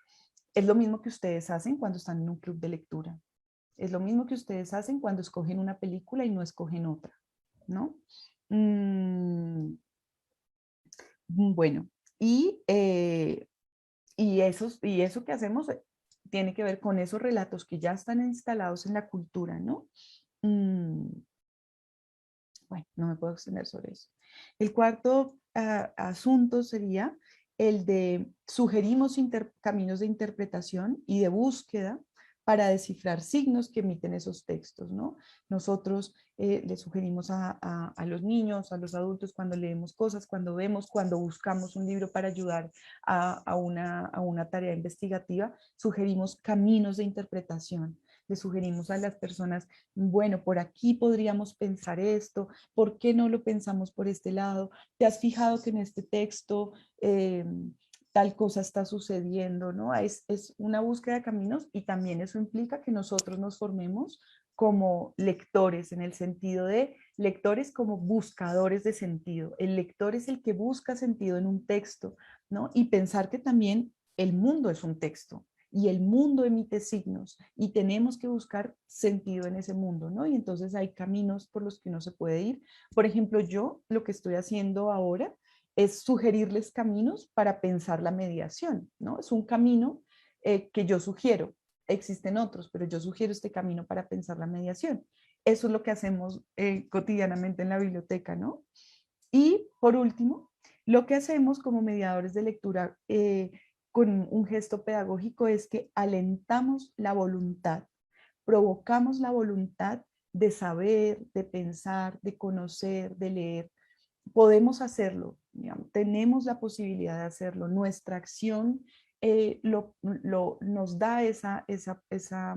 Es lo mismo que ustedes hacen cuando están en un club de lectura. Es lo mismo que ustedes hacen cuando escogen una película y no escogen otra, ¿no? Mm, bueno, y eso que hacemos tiene que ver con esos relatos que ya están instalados en la cultura, ¿no? Mm, bueno, no me puedo extender sobre eso. El cuarto asunto sería el de sugerimos caminos de interpretación y de búsqueda para descifrar signos que emiten esos textos, ¿no? Nosotros le sugerimos a los niños, a los adultos, cuando leemos cosas, cuando vemos, cuando buscamos un libro para ayudar a una tarea investigativa, sugerimos caminos de interpretación. Le sugerimos a las personas, bueno, por aquí podríamos pensar esto, ¿por qué no lo pensamos por este lado? ¿Te has fijado que en este texto tal cosa está sucediendo, ¿no? Es una búsqueda de caminos y también eso implica que nosotros nos formemos como lectores, en el sentido de lectores como buscadores de sentido. El lector es el que busca sentido en un texto, ¿no? Y pensar que también el mundo es un texto y el mundo emite signos y tenemos que buscar sentido en ese mundo, ¿no? Y entonces hay caminos por los que uno se puede ir. Por ejemplo, yo lo que estoy haciendo ahora es sugerirles caminos para pensar la mediación, ¿no? Es un camino que yo sugiero. Existen otros, pero yo sugiero este camino para pensar la mediación. Eso es lo que hacemos cotidianamente en la biblioteca, ¿no? Y por último, lo que hacemos como mediadores de lectura con un gesto pedagógico es que alentamos la voluntad, provocamos la voluntad de saber, de pensar, de conocer, de leer. Podemos hacerlo, digamos, tenemos la posibilidad de hacerlo. Nuestra acción nos da esa, esa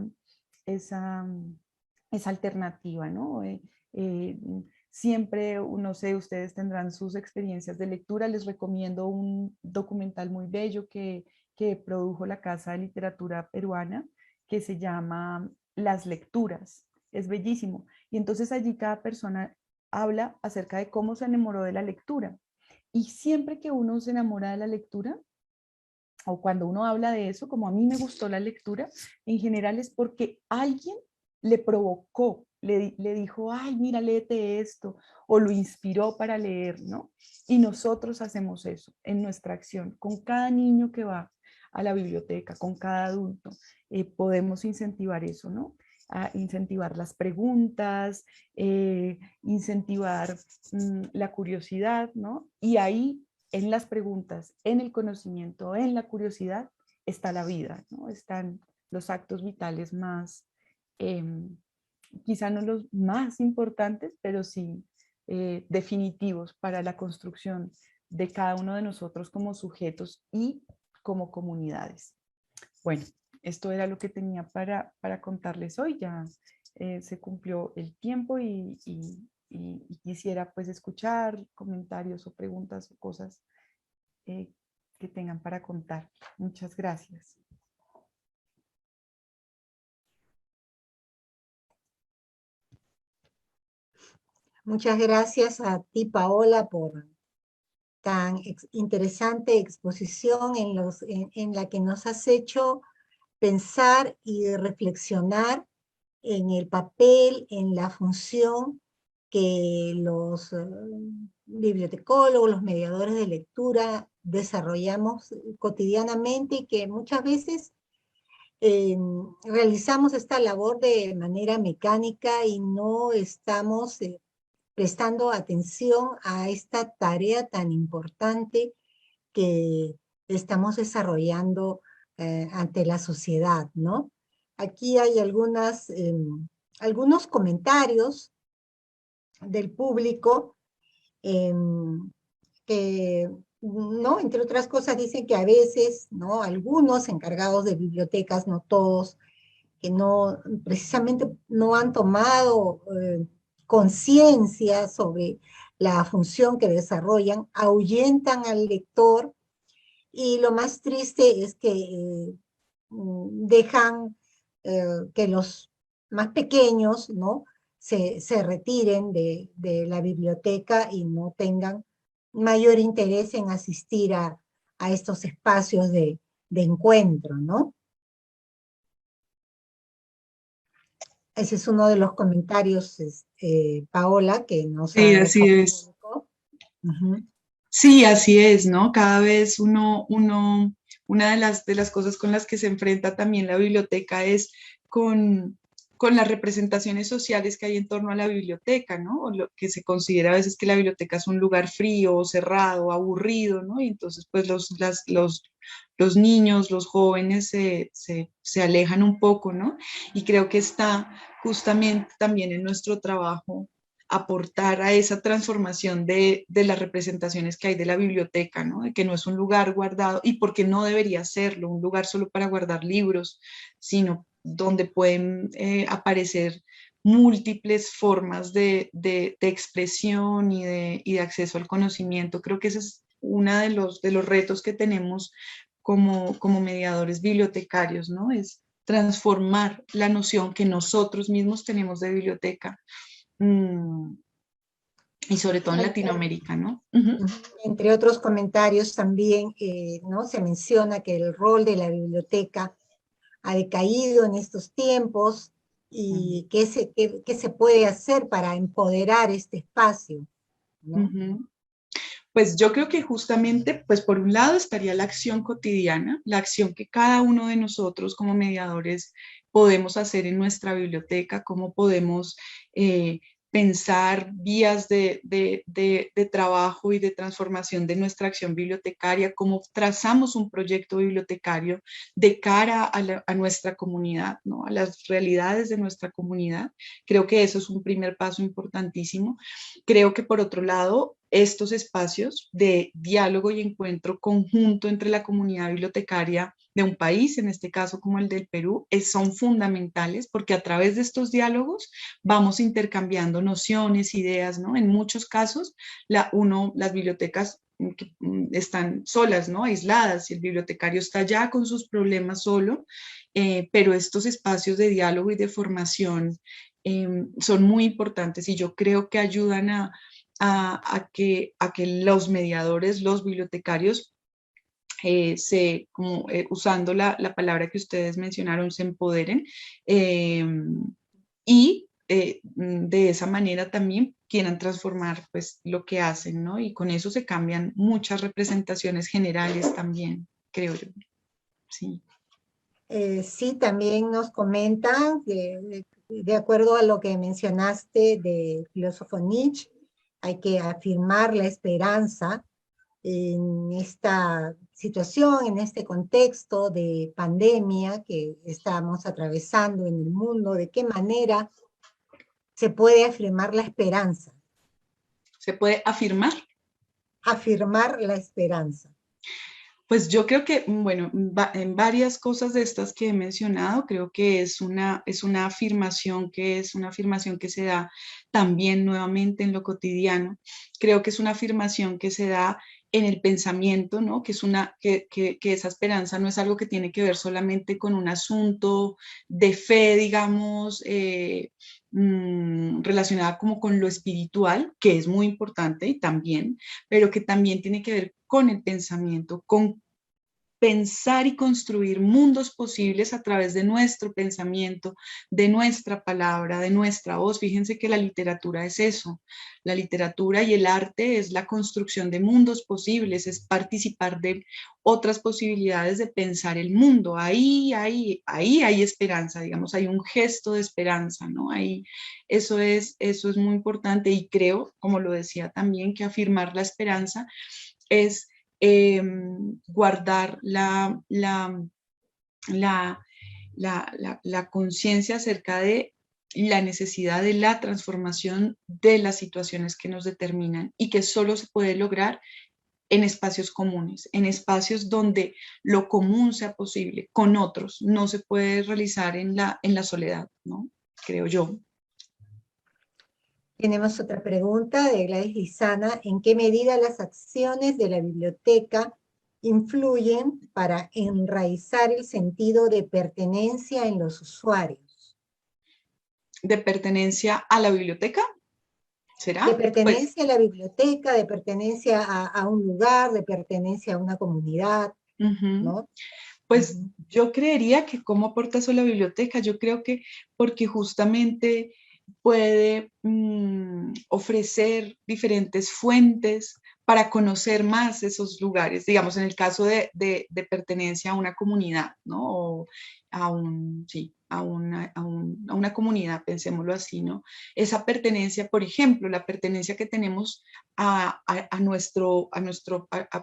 alternativa, ¿no? Eh, siempre, no sé, ustedes tendrán sus experiencias de lectura. Les recomiendo un documental muy bello que produjo la Casa de Literatura Peruana, que se llama Las Lecturas. Es bellísimo. Y entonces allí cada persona habla acerca de cómo se enamoró de la lectura. Y siempre que uno se enamora de la lectura, o cuando uno habla de eso, como a mí me gustó la lectura, en general es porque alguien le provocó, le dijo, ay, mira, léete esto, o lo inspiró para leer, ¿no? Y nosotros hacemos eso en nuestra acción, con cada niño que va a la biblioteca, con cada adulto, podemos incentivar eso, ¿no? A incentivar las preguntas, incentivar la curiosidad, ¿no? Y ahí en las preguntas, en el conocimiento, en la curiosidad, está la vida, ¿no? Están los actos vitales más, eh, quizá no los más importantes, pero sí definitivos para la construcción de cada uno de nosotros como sujetos y como comunidades. Bueno, esto era lo que tenía para contarles hoy. Ya se cumplió el tiempo y quisiera pues escuchar comentarios o preguntas o cosas eh, que tengan para contar. Muchas gracias. Muchas gracias a ti, Paola, por tan interesante exposición en la que nos has hecho pensar y reflexionar en el papel, en la función que los bibliotecólogos, los mediadores de lectura desarrollamos cotidianamente y que muchas veces realizamos esta labor de manera mecánica y no estamos prestando atención a esta tarea tan importante que estamos desarrollando ante la sociedad, ¿no? Aquí hay algunos comentarios del público que, ¿no? Entre otras cosas dicen que a veces, ¿no? Algunos encargados de bibliotecas, no todos, que no, precisamente no han tomado conciencia sobre la función que desarrollan, ahuyentan al lector y lo más triste es que dejan que los más pequeños, ¿no? se retiren de la biblioteca y no tengan mayor interés en asistir a estos espacios de encuentro, ¿no? Ese es uno de los comentarios, Paola, que nos Sí, ha así dejado el es. público. Ujú. Sí, así es, ¿no? Cada vez una de las cosas con las que se enfrenta también la biblioteca es con con las representaciones sociales que hay en torno a la biblioteca, ¿no? O lo que se considera a veces que la biblioteca es un lugar frío, cerrado, aburrido, ¿no? Y entonces, pues los niños, los jóvenes se alejan un poco, ¿no? Y creo que está justamente también en nuestro trabajo aportar a esa transformación de las representaciones que hay de la biblioteca, ¿no? De que no es un lugar guardado, y porque no debería serlo, un lugar solo para guardar libros, sino donde pueden aparecer múltiples formas de expresión y de acceso al conocimiento. Creo que ese es uno de los retos que tenemos como mediadores bibliotecarios, ¿no? Es transformar la noción que nosotros mismos tenemos de biblioteca, y sobre todo en Latinoamérica, ¿no? Entre otros comentarios también, ¿no? Se menciona que el rol de la biblioteca ha decaído en estos tiempos y qué se puede hacer para empoderar este espacio, ¿no? Pues yo creo que justamente, pues por un lado estaría la acción cotidiana, la acción que cada uno de nosotros como mediadores podemos hacer en nuestra biblioteca, cómo podemos pensar vías de trabajo y de transformación de nuestra acción bibliotecaria, cómo trazamos un proyecto bibliotecario de cara a nuestra comunidad, ¿no? A las realidades de nuestra comunidad. Creo que eso es un primer paso importantísimo. Creo que por otro lado, estos espacios de diálogo y encuentro conjunto entre la comunidad bibliotecaria de un país, en este caso como el del Perú, son fundamentales porque a través de estos diálogos vamos intercambiando nociones, ideas, ¿no? En muchos casos, las bibliotecas están solas, ¿no? Aisladas, y el bibliotecario está ya con sus problemas solo, pero estos espacios de diálogo y de formación son muy importantes y yo creo que ayudan a que los mediadores, los bibliotecarios, usando la palabra que ustedes mencionaron, se empoderen, y de esa manera también quieran transformar pues lo que hacen, ¿no? Y con eso se cambian muchas representaciones generales también, creo yo. Sí. Sí, también nos comentan que, de acuerdo a lo que mencionaste del filósofo Nietzsche, hay que afirmar la esperanza en esta situación, en este contexto de pandemia que estamos atravesando en el mundo. ¿De qué manera se puede afirmar la esperanza? ¿Se puede afirmar? Afirmar la esperanza. Pues yo creo que, bueno, en varias cosas de estas que he mencionado, creo que es una afirmación que se da también nuevamente en lo cotidiano. Creo que es una afirmación que se da en el pensamiento, ¿no? Que esa esperanza no es algo que tiene que ver solamente con un asunto de fe, digamos, relacionada como con lo espiritual, que es muy importante y también, pero que también tiene que ver con el pensamiento, con pensar y construir mundos posibles a través de nuestro pensamiento, de nuestra palabra, de nuestra voz. Fíjense que la literatura es eso. La literatura y el arte es la construcción de mundos posibles, es participar de otras posibilidades de pensar el mundo. Ahí hay esperanza, digamos, hay un gesto de esperanza, ¿no? Ahí, eso es muy importante y creo, como lo decía también, que afirmar la esperanza es guardar la conciencia acerca de la necesidad de la transformación de las situaciones que nos determinan y que solo se puede lograr en espacios comunes, en espacios donde lo común sea posible, con otros, no se puede realizar en la soledad, ¿no? Creo yo. Tenemos otra pregunta de Gladys Lizana. ¿En qué medida las acciones de la biblioteca influyen para enraizar el sentido de pertenencia en los usuarios? ¿De pertenencia a la biblioteca? ¿Será? De pertenencia a la biblioteca, de pertenencia a un lugar, de pertenencia a una comunidad, ¿no? Pues yo creería que cómo aporta eso a la biblioteca, yo creo que porque justamente puede ofrecer diferentes fuentes para conocer más esos lugares, digamos, en el caso de pertenencia a una comunidad, ¿no? O a a una comunidad, pensémoslo así, ¿no? Esa pertenencia, por ejemplo, la pertenencia que tenemos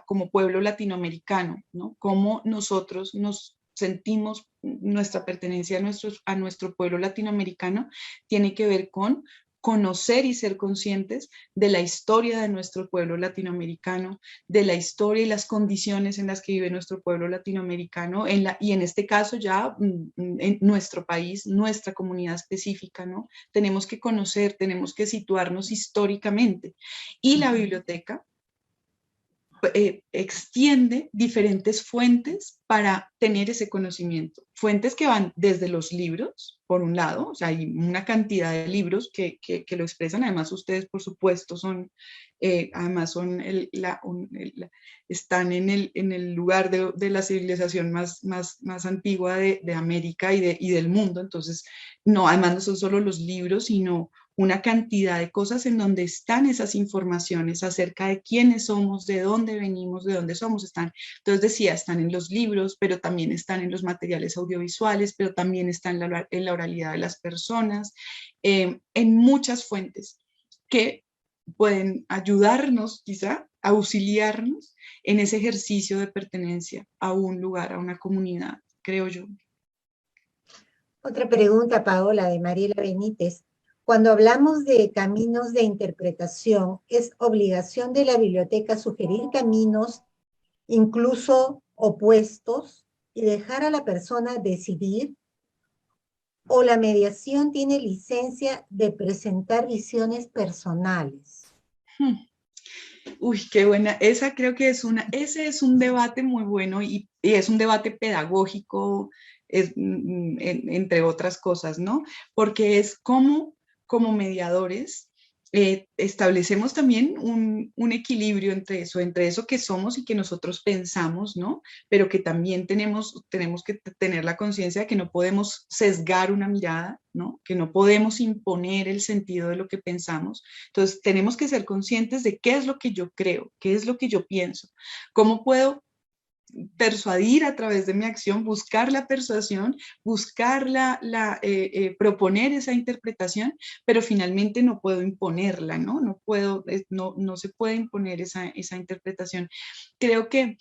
como pueblo latinoamericano, ¿no? Cómo nosotros nos sentimos nuestra pertenencia a nuestro pueblo latinoamericano tiene que ver con conocer y ser conscientes de la historia de nuestro pueblo latinoamericano, de la historia y las condiciones en las que vive nuestro pueblo latinoamericano, y en este caso ya en nuestro país, nuestra comunidad específica, ¿no? Tenemos que conocer, tenemos que situarnos históricamente. Y la biblioteca extiende diferentes fuentes para tener ese conocimiento. Fuentes que van desde los libros, por un lado, o sea, hay una cantidad de libros que lo expresan. Además, ustedes, por supuesto, están en el lugar de la civilización más antigua de América y del mundo. Entonces, no, además no son solo los libros, sino una cantidad de cosas en donde están esas informaciones acerca de quiénes somos, de dónde venimos, de dónde somos. Entonces decía, están en los libros, pero también están en los materiales audiovisuales, pero también están en la oralidad de las personas, en muchas fuentes que pueden ayudarnos, quizá, auxiliarnos en ese ejercicio de pertenencia a un lugar, a una comunidad, creo yo. Otra pregunta, Paola, de Mariela Benítez. Cuando hablamos de caminos de interpretación, ¿es obligación de la biblioteca sugerir caminos, incluso opuestos, y dejar a la persona decidir? ¿O la mediación tiene licencia de presentar visiones personales? Uy, qué buena. Creo que ese es un debate muy bueno y es un debate pedagógico, entre otras cosas, ¿no? Porque es como mediadores establecemos también un equilibrio entre eso que somos y que nosotros pensamos, ¿no? Pero que también tenemos que tener la conciencia de que no podemos sesgar una mirada, ¿no? Que no podemos imponer el sentido de lo que pensamos. Entonces, tenemos que ser conscientes de qué es lo que yo creo, qué es lo que yo pienso, cómo puedo persuadir a través de mi acción, buscar la persuasión, buscar proponer esa interpretación, pero finalmente no puedo imponerla, ¿no? No se puede imponer esa interpretación. Creo que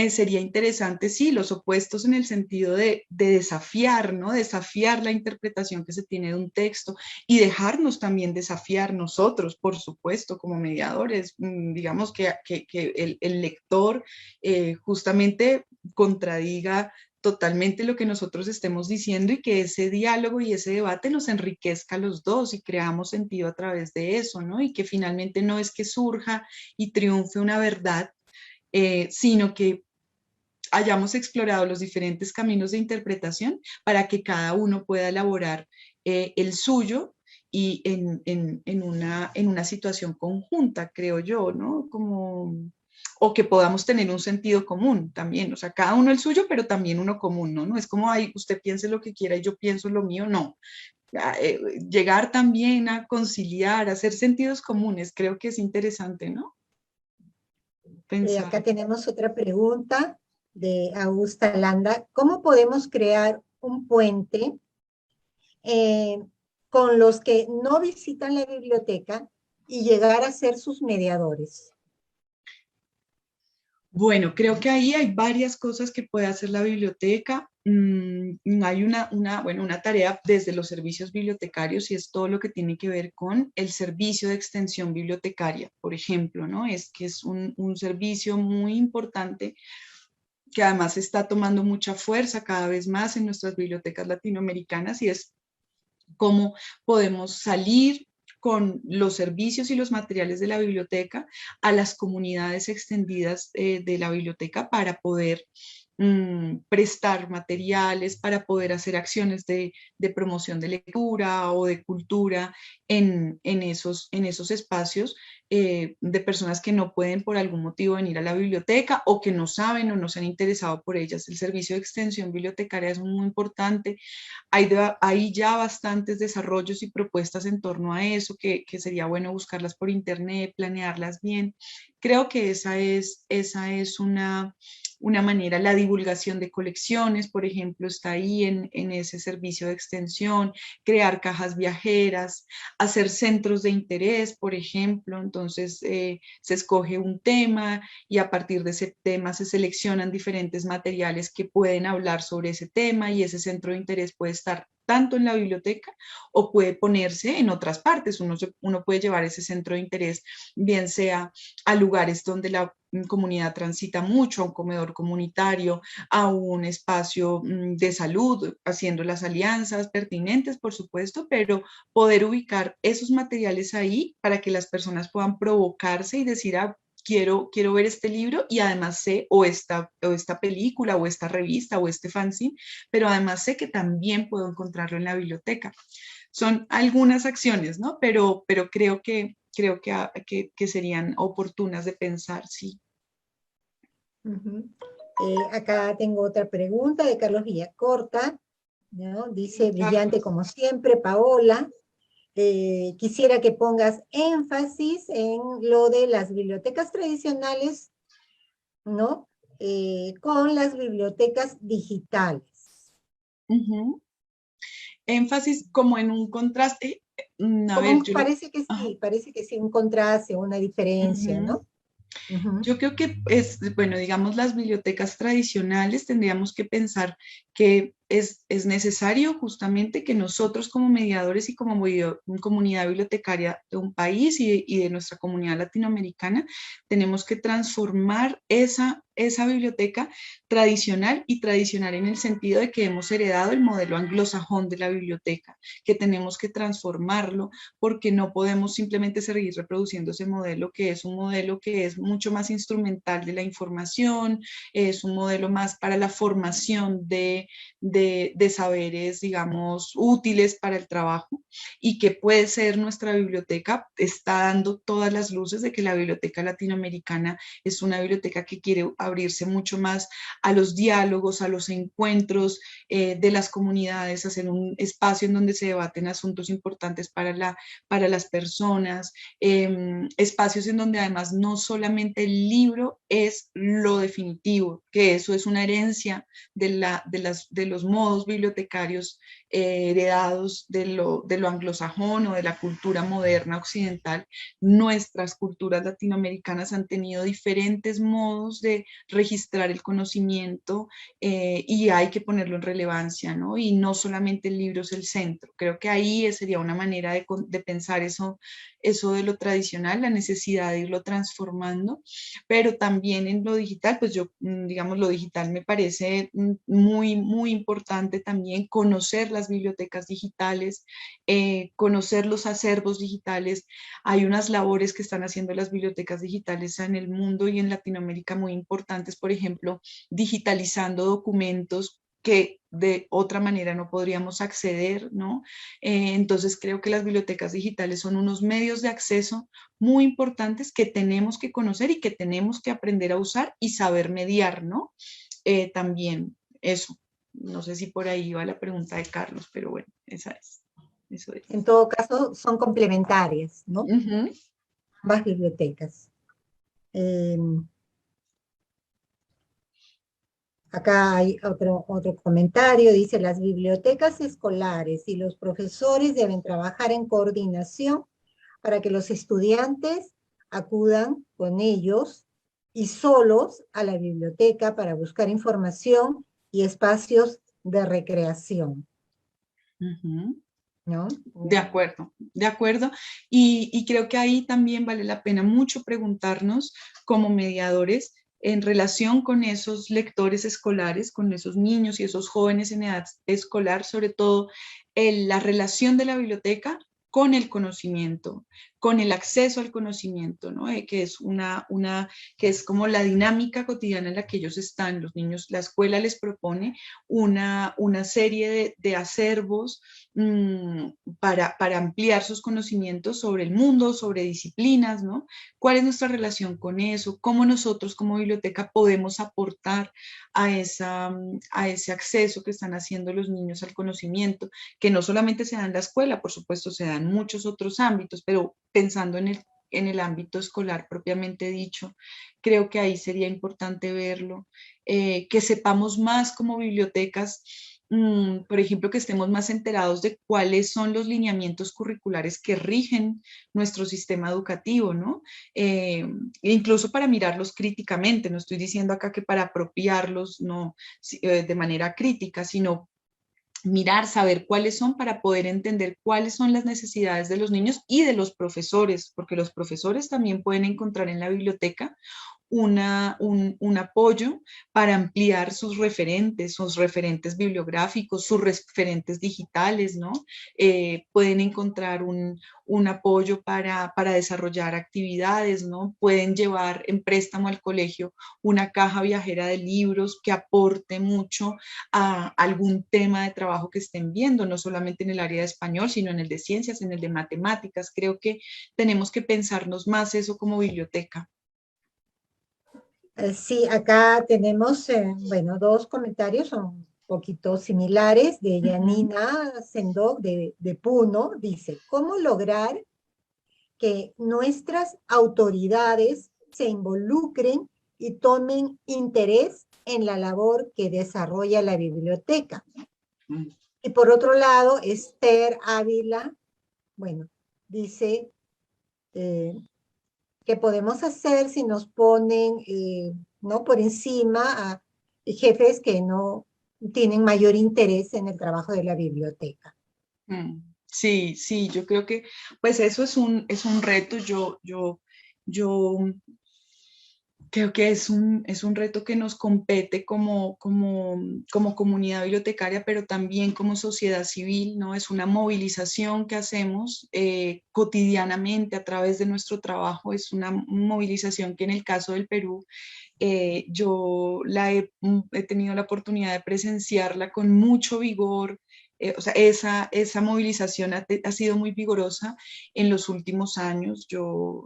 sería interesante, sí, los opuestos en el sentido de desafiar, ¿no? Desafiar la interpretación que se tiene de un texto y dejarnos también desafiar nosotros, por supuesto, como mediadores. Digamos que el lector justamente contradiga totalmente lo que nosotros estemos diciendo y que ese diálogo y ese debate nos enriquezca a los dos y creamos sentido a través de eso, ¿no? Y que finalmente no es que surja y triunfe una verdad, sino que hayamos explorado los diferentes caminos de interpretación para que cada uno pueda elaborar el suyo y en una situación conjunta, creo yo, ¿no? O que podamos tener un sentido común también, o sea, cada uno el suyo, pero también uno común, ¿no? No es como, ay, usted piense lo que quiera y yo pienso lo mío, no. Llegar también a conciliar, a hacer sentidos comunes, creo que es interesante, ¿no? Pensar. Acá tenemos otra pregunta de Augusta Landa. ¿Cómo podemos crear un puente con los que no visitan la biblioteca y llegar a ser sus mediadores? Bueno, creo que ahí hay varias cosas que puede hacer la biblioteca. Hay una tarea desde los servicios bibliotecarios y es todo lo que tiene que ver con el servicio de extensión bibliotecaria, por ejemplo, ¿no? Es un servicio muy importante que además está tomando mucha fuerza cada vez más en nuestras bibliotecas latinoamericanas y es cómo podemos salir con los servicios y los materiales de la biblioteca a las comunidades extendidas de la biblioteca para poder prestar materiales, para poder hacer acciones de promoción de lectura o de cultura en esos espacios de personas que no pueden por algún motivo venir a la biblioteca o que no saben o no se han interesado por ellas. El servicio de extensión bibliotecaria es muy importante. Hay ya bastantes desarrollos y propuestas en torno a eso, que sería bueno buscarlas por internet, planearlas bien. Creo que esa es una manera. La divulgación de colecciones, por ejemplo, está ahí en ese servicio de extensión, crear cajas viajeras, hacer centros de interés, por ejemplo. Entonces se escoge un tema y a partir de ese tema se seleccionan diferentes materiales que pueden hablar sobre ese tema, y ese centro de interés puede estar tanto en la biblioteca o puede ponerse en otras partes. Uno puede llevar ese centro de interés, bien sea a lugares donde la comunidad transita mucho, a un comedor comunitario, a un espacio de salud, haciendo las alianzas pertinentes, por supuesto, pero poder ubicar esos materiales ahí para que las personas puedan provocarse y decir, ah, quiero ver este libro, y además sé, o esta película, o esta revista, o este fanzine, pero además sé que también puedo encontrarlo en la biblioteca. Son algunas acciones, ¿no? Pero creo que serían oportunas de pensar, sí. Acá tengo otra pregunta de Carlos Villacorta, ¿no? Dice, brillante como siempre, Paola. Quisiera que pongas énfasis en lo de las bibliotecas tradicionales, ¿no? Con las bibliotecas digitales. Énfasis como en un contraste. A ver, Parece que sí, un contraste, una diferencia, ¿no? Yo creo que es, bueno, digamos, las bibliotecas tradicionales tendríamos que pensar que es necesario justamente que nosotros como mediadores y como comunidad bibliotecaria de un país y de nuestra comunidad latinoamericana, tenemos que transformar esa biblioteca tradicional, y tradicional en el sentido de que hemos heredado el modelo anglosajón de la biblioteca, que tenemos que transformarlo, porque no podemos simplemente seguir reproduciendo ese modelo, que es un modelo que es mucho más instrumental de la información, es un modelo más para la formación de saberes, digamos, útiles para el trabajo, y que puede ser nuestra biblioteca. Está dando todas las luces de que la biblioteca latinoamericana es una biblioteca que quiere abrirse mucho más a los diálogos, a los encuentros de las comunidades, hacer un espacio en donde se debaten asuntos importantes para las personas, espacios en donde además no solamente el libro es lo definitivo, que eso es una herencia de los modos bibliotecarios heredados de lo anglosajón o de la cultura moderna occidental. Nuestras culturas latinoamericanas han tenido diferentes modos de registrar el conocimiento, y hay que ponerlo en relevancia, ¿no? Y no solamente el libro es el centro. Creo que ahí sería una manera de pensar eso de lo tradicional, la necesidad de irlo transformando, pero también en lo digital, pues yo, digamos, lo digital me parece muy, muy importante también conocer las bibliotecas digitales, conocer los acervos digitales. Hay unas labores que están haciendo las bibliotecas digitales en el mundo y en Latinoamérica muy importantes, por ejemplo, digitalizando documentos que de otra manera no podríamos acceder, ¿no? Entonces creo que las bibliotecas digitales son unos medios de acceso muy importantes que tenemos que conocer y que tenemos que aprender a usar y saber mediar, ¿no? También eso. No sé si por ahí va la pregunta de Carlos, pero bueno, eso es. En todo caso, son complementarias, ¿no? Ambas bibliotecas. Acá hay otro comentario, dice, las bibliotecas escolares y los profesores deben trabajar en coordinación para que los estudiantes acudan con ellos y solos a la biblioteca para buscar información y espacios de recreación. ¿No? De acuerdo, de acuerdo. Y creo que ahí también vale la pena mucho preguntarnos como mediadores en relación con esos lectores escolares, con esos niños y esos jóvenes en edad escolar, sobre todo la relación de la biblioteca con el conocimiento, con el acceso al conocimiento, ¿no? Que es como la dinámica cotidiana en la que ellos están. Los niños, la escuela les propone una serie de acervos para ampliar sus conocimientos sobre el mundo, sobre disciplinas, ¿no? ¿Cuál es nuestra relación con eso? ¿Cómo nosotros como biblioteca podemos aportar a ese acceso que están haciendo los niños al conocimiento, que no solamente se da en la escuela, por supuesto, se da en muchos otros ámbitos, pero pensando en el ámbito escolar propiamente dicho, creo que ahí sería importante verlo. que sepamos más como bibliotecas, por ejemplo, que estemos más enterados de cuáles son los lineamientos curriculares que rigen nuestro sistema educativo, ¿no? Incluso para mirarlos críticamente, no estoy diciendo acá que para apropiarlos no, de manera crítica, sino mirar, saber cuáles son para poder entender cuáles son las necesidades de los niños y de los profesores, porque los profesores también pueden encontrar en la biblioteca un apoyo para ampliar sus referentes bibliográficos, sus referentes digitales, ¿no? Pueden encontrar un apoyo para desarrollar actividades, ¿no? Pueden llevar en préstamo al colegio una caja viajera de libros que aporte mucho a algún tema de trabajo que estén viendo, no solamente en el área de español, sino en el de ciencias, en el de matemáticas. Creo que tenemos que pensarnos más eso como biblioteca. Sí, acá tenemos, bueno, dos comentarios, son un poquito similares, de Yanina Sendog de Puno. Dice, ¿cómo lograr que nuestras autoridades se involucren y tomen interés en la labor que desarrolla la biblioteca? Y por otro lado, Esther Ávila, bueno, dice, ¿qué podemos hacer si nos ponen ¿no? por encima a jefes que no tienen mayor interés en el trabajo de la biblioteca? Sí, sí, yo creo que pues eso es un reto. Yo creo que es un reto que nos compete como comunidad bibliotecaria, pero también como sociedad civil, ¿no? Es una movilización que hacemos cotidianamente a través de nuestro trabajo. Es una movilización que en el caso del Perú, yo he tenido la oportunidad de presenciarla con mucho vigor. O sea, esa movilización ha sido muy vigorosa en los últimos años. Yo,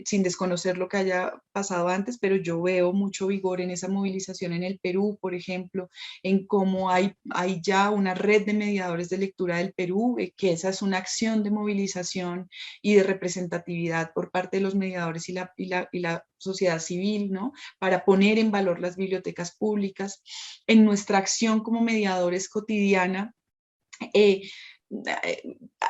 sin desconocer lo que haya pasado antes, pero yo veo mucho vigor en esa movilización en el Perú, por ejemplo, en cómo hay ya una red de mediadores de lectura del Perú, que esa es una acción de movilización y de representatividad por parte de los mediadores y la sociedad civil, ¿no? Para poner en valor las bibliotecas públicas. En nuestra acción como mediadores cotidiana,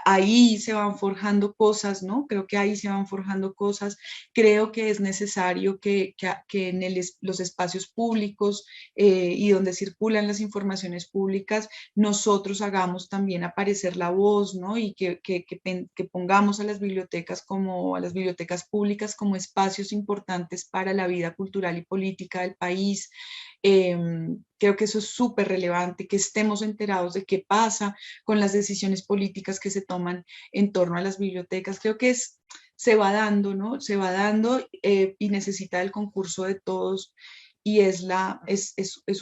ahí se van forjando cosas, ¿no? Creo que ahí se van forjando cosas. Creo que es necesario que en los espacios públicos y donde circulan las informaciones públicas, nosotros hagamos también aparecer la voz, ¿no? Y que pongamos a las bibliotecas públicas como espacios importantes para la vida cultural y política del país. Creo que eso es súper relevante, que estemos enterados de qué pasa con las decisiones políticas que se toman en torno a las bibliotecas. Creo que se va dando, ¿no? Se va dando y necesita el concurso de todos, y es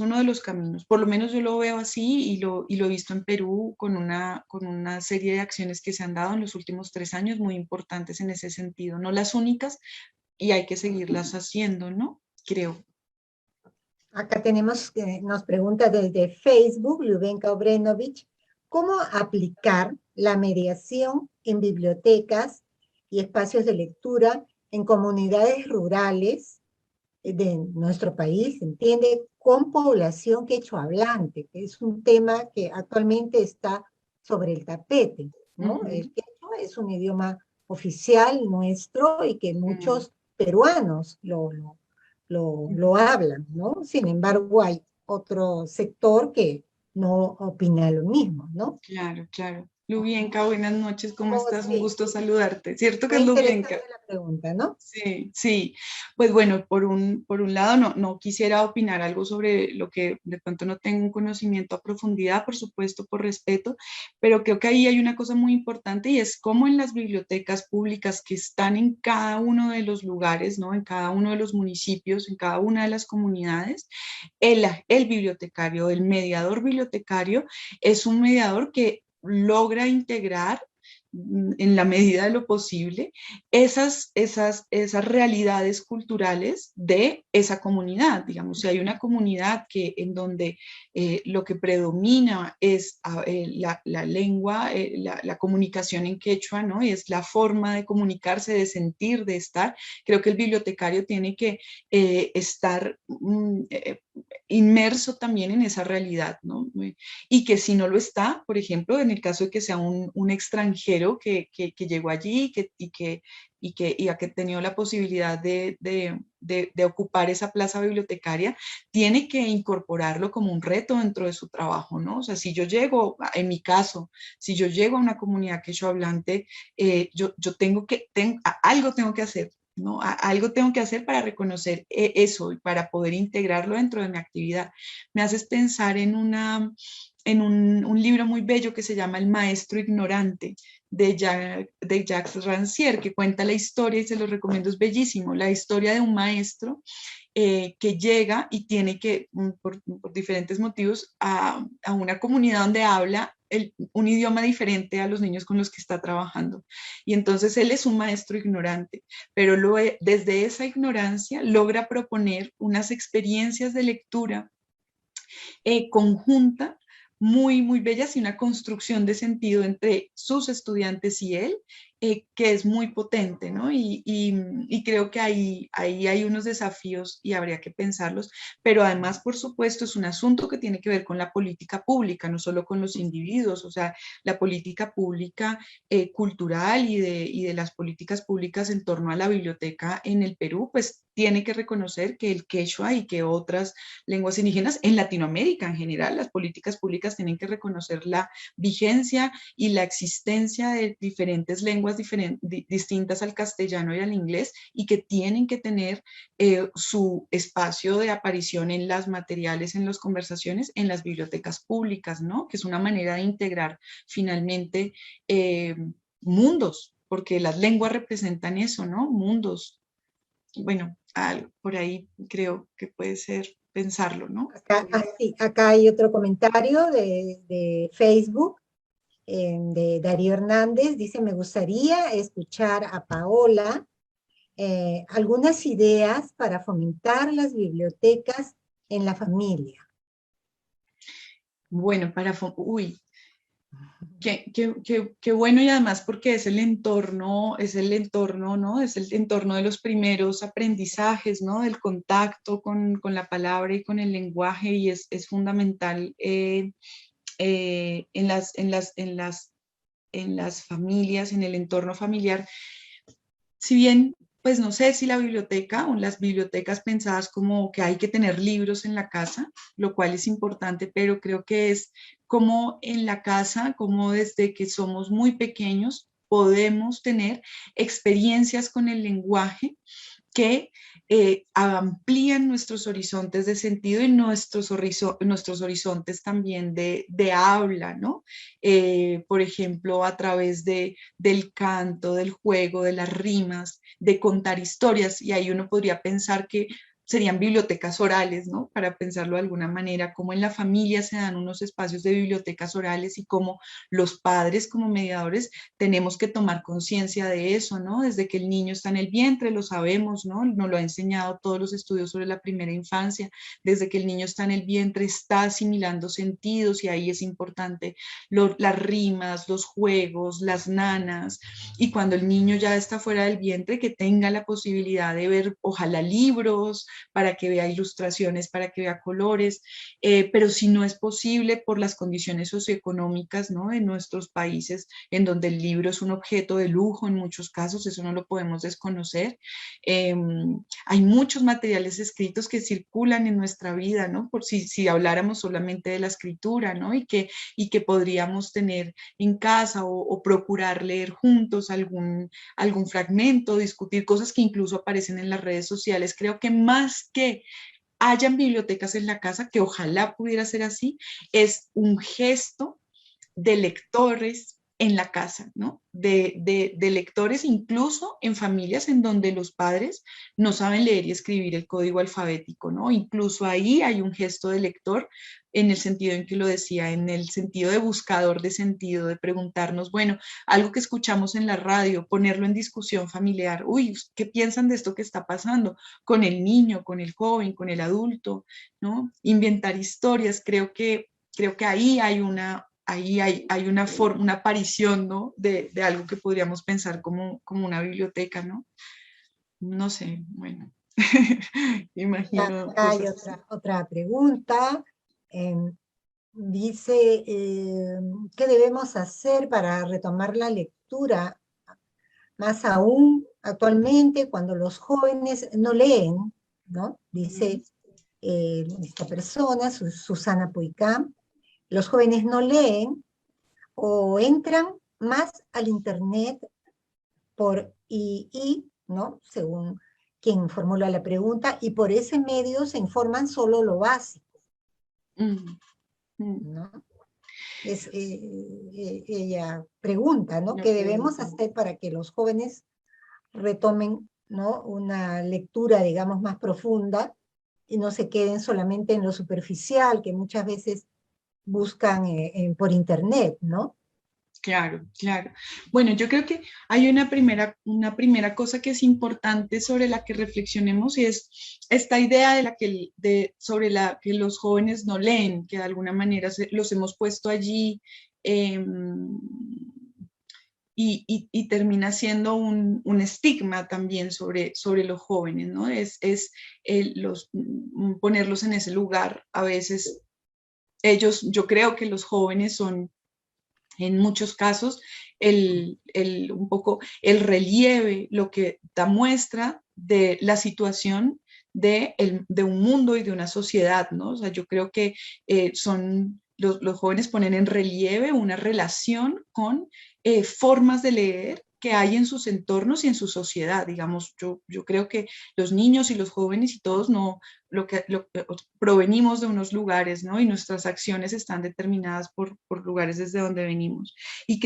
uno de los caminos. Por lo menos yo lo veo así, y lo he visto en Perú con una serie de acciones que se han dado en los últimos 3 años muy importantes en ese sentido. No las únicas, y hay que seguirlas haciendo, ¿no? Creo. Acá tenemos, nos pregunta desde Facebook, Lubenka Obrenovich, ¿cómo aplicar la mediación en bibliotecas y espacios de lectura en comunidades rurales de nuestro país, entiende, con población quechohablante, que es un tema que actualmente está sobre el tapete, ¿no? El quechua es un idioma oficial nuestro y que muchos peruanos lo hablan, ¿no? Sin embargo, hay otro sector que no opina lo mismo, ¿no? Claro, claro. Lubienka, buenas noches, ¿cómo estás? Un Sí, gusto saludarte. ¿Cierto que muy es interesante Lubienka? la pregunta, ¿no? Sí, sí. Pues bueno, por un lado no quisiera opinar algo sobre lo que de pronto no tengo un conocimiento a profundidad, por supuesto, por respeto, pero creo que ahí hay una cosa muy importante, y es cómo en las bibliotecas públicas que están en cada uno de los lugares, ¿no? En cada uno de los municipios, en cada una de las comunidades, el bibliotecario, el mediador bibliotecario, es un mediador que logra integrar en la medida de lo posible esas realidades culturales de esa comunidad. Digamos, si hay una comunidad en donde lo que predomina es la lengua, la comunicación en quechua, ¿no? Es la forma de comunicarse, de sentir, de estar. Creo que el bibliotecario tiene que estar inmerso también en esa realidad, ¿no? Y que si no lo está, por ejemplo, en el caso de que sea un extranjero que llegó allí y que ha tenido la posibilidad de ocupar esa plaza bibliotecaria, tiene que incorporarlo como un reto dentro de su trabajo, ¿no? O sea, si yo llego, en mi caso, si yo llego a una comunidad quechua hablante, yo algo tengo que hacer, ¿no? Algo tengo que hacer para reconocer eso y para poder integrarlo dentro de mi actividad. Me haces pensar en un libro muy bello que se llama El Maestro Ignorante, de Jacques Rancière, que cuenta la historia y se lo recomiendo, es bellísimo, la historia de un maestro que llega y tiene que, por diferentes motivos, a una comunidad donde habla un idioma diferente a los niños con los que está trabajando. Y entonces él es un maestro ignorante, pero desde esa ignorancia logra proponer unas experiencias de lectura conjunta muy, muy bellas y una construcción de sentido entre sus estudiantes y él, que es muy potente, ¿no? Y creo que ahí hay unos desafíos y habría que pensarlos, pero además, por supuesto, es un asunto que tiene que ver con la política pública, no solo con los individuos, o sea, la política pública cultural y de las políticas públicas en torno a la biblioteca en el Perú, pues tiene que reconocer que el quechua y que otras lenguas indígenas en Latinoamérica en general, las políticas públicas tienen que reconocer la vigencia y la existencia de diferentes lenguas distintas al castellano y al inglés y que tienen que tener su espacio de aparición en las materiales, en las conversaciones, en las bibliotecas públicas, ¿no? Que es una manera de integrar finalmente mundos, porque las lenguas representan eso, ¿no? Mundos. Bueno, por ahí creo que puede ser pensarlo, ¿no? Acá hay otro comentario de Facebook, de Darío Hernández, dice: me gustaría escuchar a Paola algunas ideas para fomentar las bibliotecas en la familia. Bueno, qué bueno, y además porque es el entorno, ¿no? Es el entorno de los primeros aprendizajes, ¿no? Del contacto con la palabra y con el lenguaje, y es fundamental en las familias, en el entorno familiar. Si bien, pues no sé si la biblioteca o las bibliotecas pensadas como que hay que tener libros en la casa, lo cual es importante, pero creo que es como en la casa, como desde que somos muy pequeños, podemos tener experiencias con el lenguaje que amplían nuestros horizontes de sentido y nuestros horizontes también de habla, ¿no? Por ejemplo, a través del canto, del juego, de las rimas, de contar historias, y ahí uno podría pensar que serían bibliotecas orales, ¿no? Para pensarlo de alguna manera, cómo en la familia se dan unos espacios de bibliotecas orales y cómo los padres como mediadores tenemos que tomar conciencia de eso, ¿no? Desde que el niño está en el vientre, lo sabemos, ¿no? Nos lo ha enseñado todos los estudios sobre la primera infancia. Desde que el niño está en el vientre está asimilando sentidos, y ahí es importante las rimas, los juegos, las nanas, y cuando el niño ya está fuera del vientre, que tenga la posibilidad de ver, ojalá, libros, para que vea ilustraciones, para que vea colores, pero si no es posible por las condiciones socioeconómicas, ¿no? De nuestros países, en donde el libro es un objeto de lujo en muchos casos, eso no lo podemos desconocer. Hay muchos materiales escritos que circulan en nuestra vida, ¿no? Por si habláramos solamente de la escritura, ¿no? Y que podríamos tener en casa o procurar leer juntos algún fragmento, discutir cosas que incluso aparecen en las redes sociales. Creo que más que hayan bibliotecas en la casa, que ojalá pudiera ser así, es un gesto de lectores en la casa, ¿no? De lectores incluso en familias en donde los padres no saben leer y escribir el código alfabético, ¿no? Incluso ahí hay un gesto de lector en el sentido en que lo decía, en el sentido de buscador de sentido, de preguntarnos, bueno, algo que escuchamos en la radio, ponerlo en discusión familiar, uy, ¿qué piensan de esto que está pasando? Con el niño, con el joven, con el adulto, ¿no? Inventar historias, creo que ahí hay una una aparición, ¿no? de algo que podríamos pensar como una biblioteca, ¿no? No sé, bueno, Imagino Acá hay cosas así. otra pregunta. Dice, ¿qué debemos hacer para retomar la lectura? Más aún actualmente cuando los jóvenes no leen, ¿no? Ujú. Dice esta persona, Susana Puicam, los jóvenes no leen o entran más al internet por ¿no? Según quien formula la pregunta, y por ese medio se informan solo lo básico, Mm, mm. ¿no? Ella pregunta, ¿no? Una ¿Qué debemos pregunta. hacer para que los jóvenes retomen, ¿no? Una lectura, digamos, más profunda y no se queden solamente en lo superficial que muchas veces buscan por internet, ¿no? Claro, claro. Bueno, yo creo que hay una primera cosa que es importante sobre la que reflexionemos y es esta idea de sobre la que los jóvenes no leen, que de alguna manera los hemos puesto allí eh, y termina siendo un estigma también sobre los jóvenes, ¿no? Es ponerlos en ese lugar. A veces yo creo que los jóvenes son en muchos casos un poco el relieve, lo que da muestra de la situación de un mundo y de una sociedad, ¿no? O sea, yo creo que los jóvenes ponen en relieve una relación con formas de leer que hay en sus entornos y en su sociedad, digamos, yo creo que los niños y los jóvenes y todos no, provenimos de unos lugares, ¿no? Y nuestras acciones están determinadas por lugares desde donde venimos. Y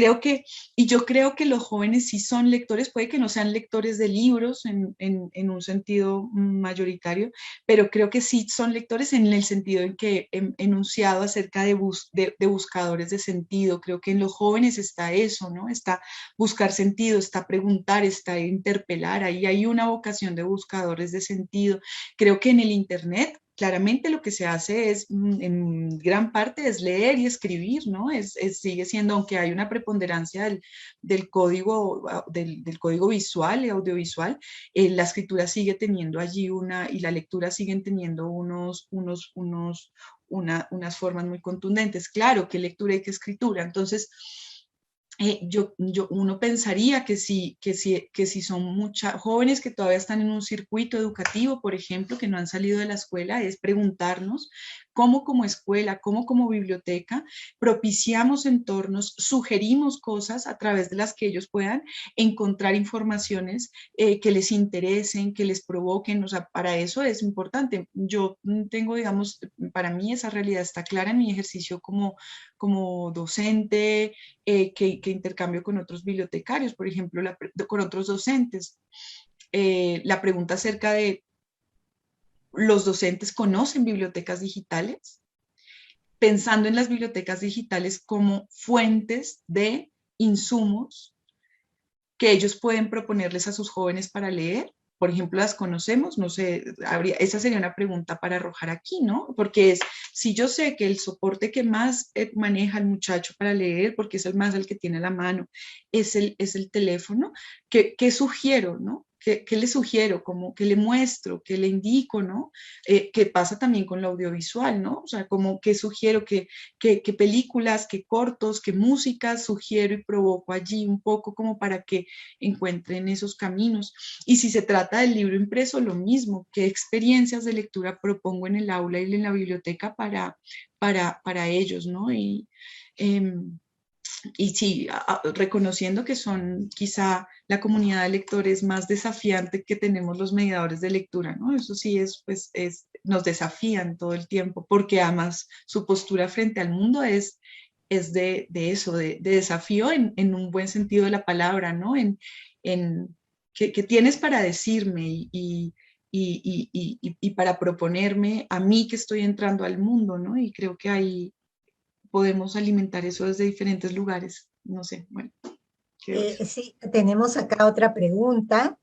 yo creo que los jóvenes sí son lectores, puede que no sean lectores de libros en un sentido mayoritario, pero creo que sí son lectores en el sentido en que he enunciado acerca de buscadores de sentido. Creo que en los jóvenes está eso, ¿no? Está buscar sentido, está preguntar, está interpelar. Ahí hay una vocación de buscadores de sentido. Creo que en el Internet claramente lo que se hace es, en gran parte, es leer y escribir, ¿no? Sigue siendo, aunque hay una preponderancia del código, del código visual y audiovisual, la escritura sigue teniendo allí y la lectura siguen teniendo unas formas muy contundentes. Claro, que lectura y que escritura. Entonces, uno pensaría que si son muchos jóvenes que todavía están en un circuito educativo, por ejemplo, que no han salido de la escuela, es preguntarnos cómo como escuela, cómo como biblioteca, propiciamos entornos, sugerimos cosas a través de las que ellos puedan encontrar informaciones que les interesen, que les provoquen. O sea, para eso es importante. Yo tengo, digamos, para mí esa realidad está clara en mi ejercicio como docente, que intercambio con otros bibliotecarios, por ejemplo, con otros docentes. La pregunta acerca de los docentes conocen bibliotecas digitales, pensando en las bibliotecas digitales como fuentes de insumos que ellos pueden proponerles a sus jóvenes para leer. Por ejemplo, las conocemos, no sé, esa sería una pregunta para arrojar aquí, ¿no? Porque si yo sé que el soporte que más maneja el muchacho para leer, porque es el más el que tiene la mano, es el teléfono, ¿qué sugiero, no? ¿Qué le sugiero? ¿Qué le muestro? ¿Qué le indico, no? ¿Qué pasa también con lo audiovisual, no? O sea, ¿qué sugiero? ¿Qué películas, qué cortos, qué músicas sugiero y provoco allí un poco como para que encuentren esos caminos? Y si se trata del libro impreso, lo mismo, qué experiencias de lectura propongo en el aula y en la biblioteca para ellos, ¿no? Eh, y sí, reconociendo que son quizá la comunidad de lectores más desafiante que tenemos los mediadores de lectura, ¿no? Eso sí nos desafían todo el tiempo, porque además su postura frente al mundo es de eso, de desafío en un buen sentido de la palabra, ¿no? En ¿qué tienes para decirme y para proponerme a mí que estoy entrando al mundo, ¿no? Y creo que ahí podemos alimentar eso desde diferentes lugares. No sé, bueno, creo eso. Sí, tenemos acá otra pregunta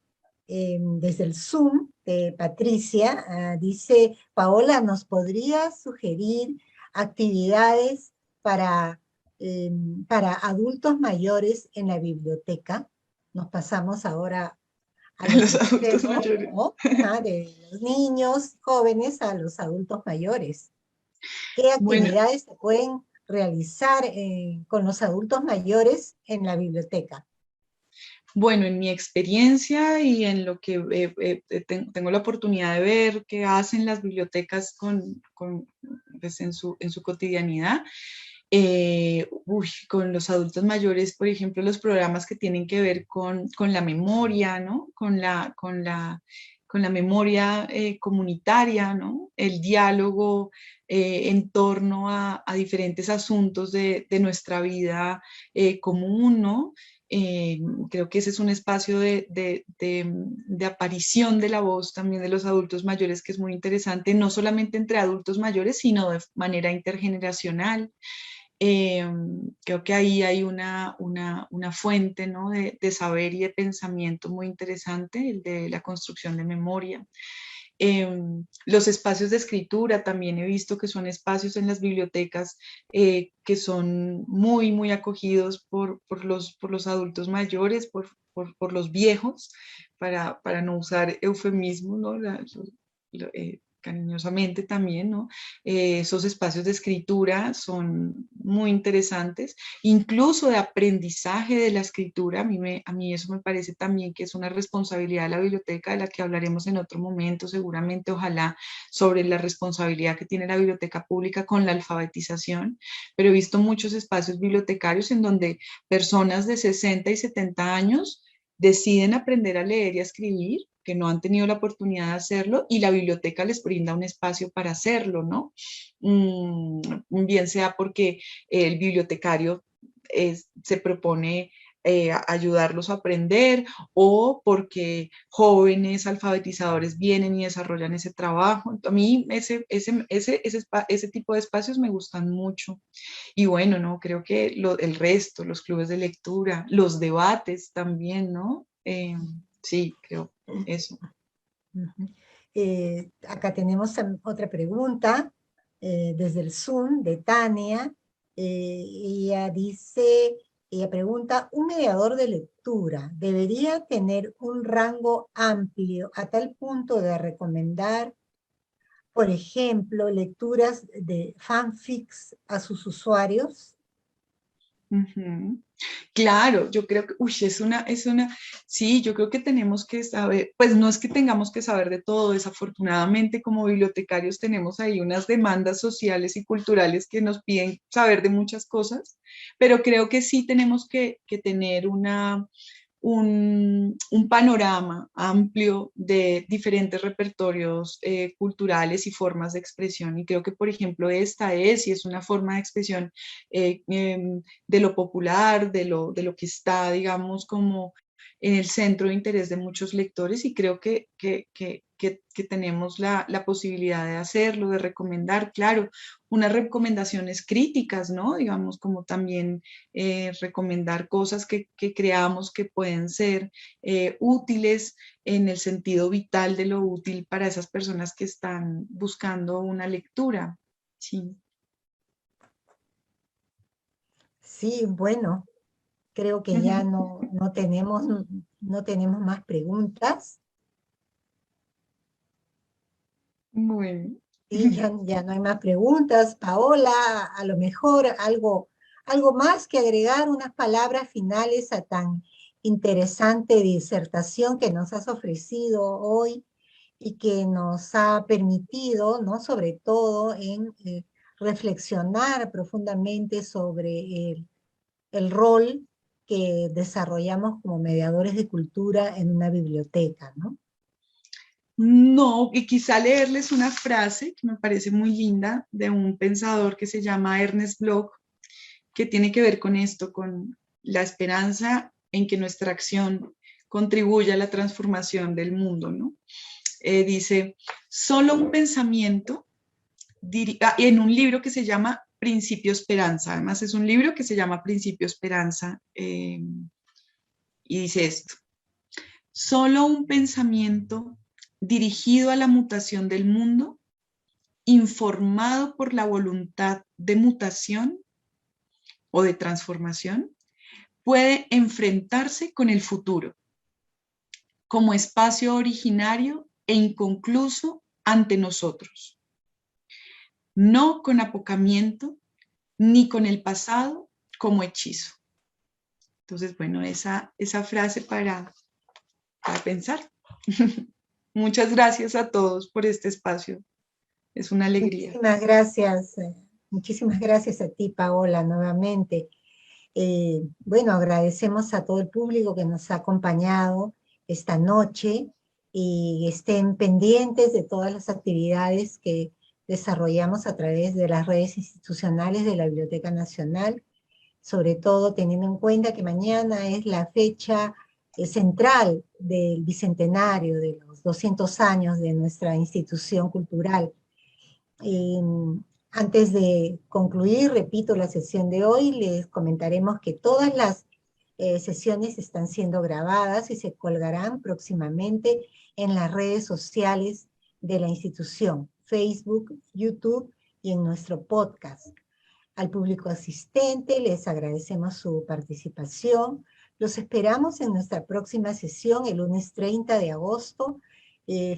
desde el Zoom de Patricia. Dice, Paola, ¿nos podría sugerir actividades para adultos mayores en la biblioteca? Nos pasamos ahora a A los los adultos extremos, mayores. ¿no? Ajá, de los niños jóvenes a los adultos mayores. ¿Qué Bueno, actividades se pueden realizar con los adultos mayores en la biblioteca? Bueno, en mi experiencia y en lo que tengo la oportunidad de ver que hacen las bibliotecas pues, en su cotidianidad, con los adultos mayores, por ejemplo, los programas que tienen que ver con la memoria, ¿no? Con la memoria comunitaria, ¿no? El diálogo en torno a diferentes asuntos de nuestra vida común, ¿no? Eh, Creo que ese es un espacio de aparición de la voz también de los adultos mayores que es muy interesante, no solamente entre adultos mayores, sino de manera intergeneracional. Eh, Creo que ahí hay una fuente, ¿no? de saber y de pensamiento muy interesante, el de la construcción de memoria. Los espacios de escritura también he visto que son espacios en las bibliotecas que son muy, muy acogidos por los adultos mayores, por los viejos, para no usar eufemismos, ¿no? Cariñosamente también, ¿no? Esos espacios de escritura son muy interesantes, incluso de aprendizaje de la escritura. A mí eso me parece también que es una responsabilidad de la biblioteca, de la que hablaremos en otro momento, seguramente, ojalá, sobre la responsabilidad que tiene la biblioteca pública con la alfabetización, pero he visto muchos espacios bibliotecarios en donde personas de 60 y 70 años deciden aprender a leer y a escribir, que no han tenido la oportunidad de hacerlo, y la biblioteca les brinda un espacio para hacerlo, ¿no? Bien sea porque el bibliotecario se propone ayudarlos a aprender, o porque jóvenes alfabetizadores vienen y desarrollan ese trabajo. A mí ese tipo de espacios me gustan mucho. Y bueno, ¿no? Creo que el resto, los clubes de lectura, los debates también, ¿no? Sí, creo eso. Ujú. Acá tenemos otra pregunta desde el Zoom de Tania. Ella pregunta, ¿un mediador de lectura debería tener un rango amplio a tal punto de recomendar, por ejemplo, lecturas de fanfics a sus usuarios? Ujú. Claro, yo creo que, sí, yo creo que tenemos que saber, pues no es que tengamos que saber de todo, desafortunadamente como bibliotecarios tenemos ahí unas demandas sociales y culturales que nos piden saber de muchas cosas, pero creo que sí tenemos que tener un panorama amplio de diferentes repertorios culturales y formas de expresión. Y creo que, por ejemplo, esta y es una forma de expresión de lo popular, de lo que está, digamos, como en el centro de interés de muchos lectores, y creo que tenemos la posibilidad de hacerlo, de recomendar, claro, unas recomendaciones críticas, ¿no? Digamos, como también recomendar cosas que creamos que pueden ser útiles en el sentido vital de lo útil para esas personas que están buscando una lectura. Sí. Sí, bueno, creo que ya no tenemos más preguntas. Bueno. Sí, ya no hay más preguntas. Paola, a lo mejor algo más que agregar, unas palabras finales a tan interesante disertación que nos has ofrecido hoy y que nos ha permitido, ¿no? Sobre todo en reflexionar profundamente sobre el rol que desarrollamos como mediadores de cultura en una biblioteca, ¿no? No, y quizá leerles una frase que me parece muy linda de un pensador que se llama Ernest Bloch, que tiene que ver con esto, con la esperanza en que nuestra acción contribuya a la transformación del mundo, ¿no? Dice, solo un pensamiento, en un libro que se llama Principio Esperanza, además es un libro que se llama Principio Esperanza, y dice esto, solo un pensamiento dirigido a la mutación del mundo, informado por la voluntad de mutación o de transformación, puede enfrentarse con el futuro, como espacio originario e inconcluso ante nosotros, no con apocamiento, ni con el pasado como hechizo. Entonces, bueno, esa frase para pensar. Muchas gracias a todos por este espacio. Es una alegría. Muchísimas gracias a ti, Paola, nuevamente. Bueno, agradecemos a todo el público que nos ha acompañado esta noche y estén pendientes de todas las actividades que desarrollamos a través de las redes institucionales de la Biblioteca Nacional, sobre todo teniendo en cuenta que mañana es la fecha central del bicentenario de los 200 años de nuestra institución cultural. Antes de concluir, repito, la sesión de hoy, les comentaremos que todas las sesiones están siendo grabadas y se colgarán próximamente en las redes sociales de la institución, Facebook, YouTube y en nuestro podcast. Al público asistente les agradecemos su participación. Los esperamos en nuestra próxima sesión el lunes 30 de agosto,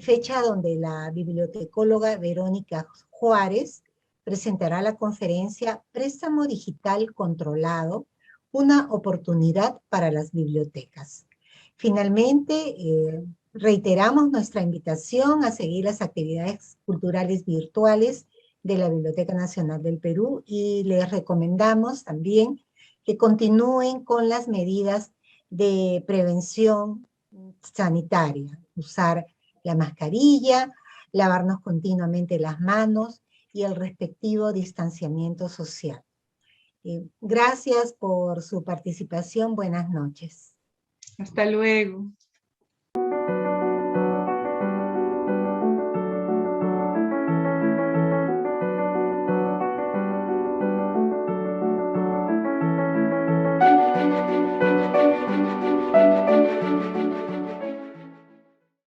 fecha donde la bibliotecóloga Verónica Juárez presentará la conferencia Préstamo Digital Controlado, una oportunidad para las bibliotecas. Finalmente, reiteramos nuestra invitación a seguir las actividades culturales virtuales de la Biblioteca Nacional del Perú y les recomendamos también que continúen con las medidas de prevención sanitaria, usar la mascarilla, lavarnos continuamente las manos y el respectivo distanciamiento social. Gracias por su participación. Buenas noches. Hasta luego.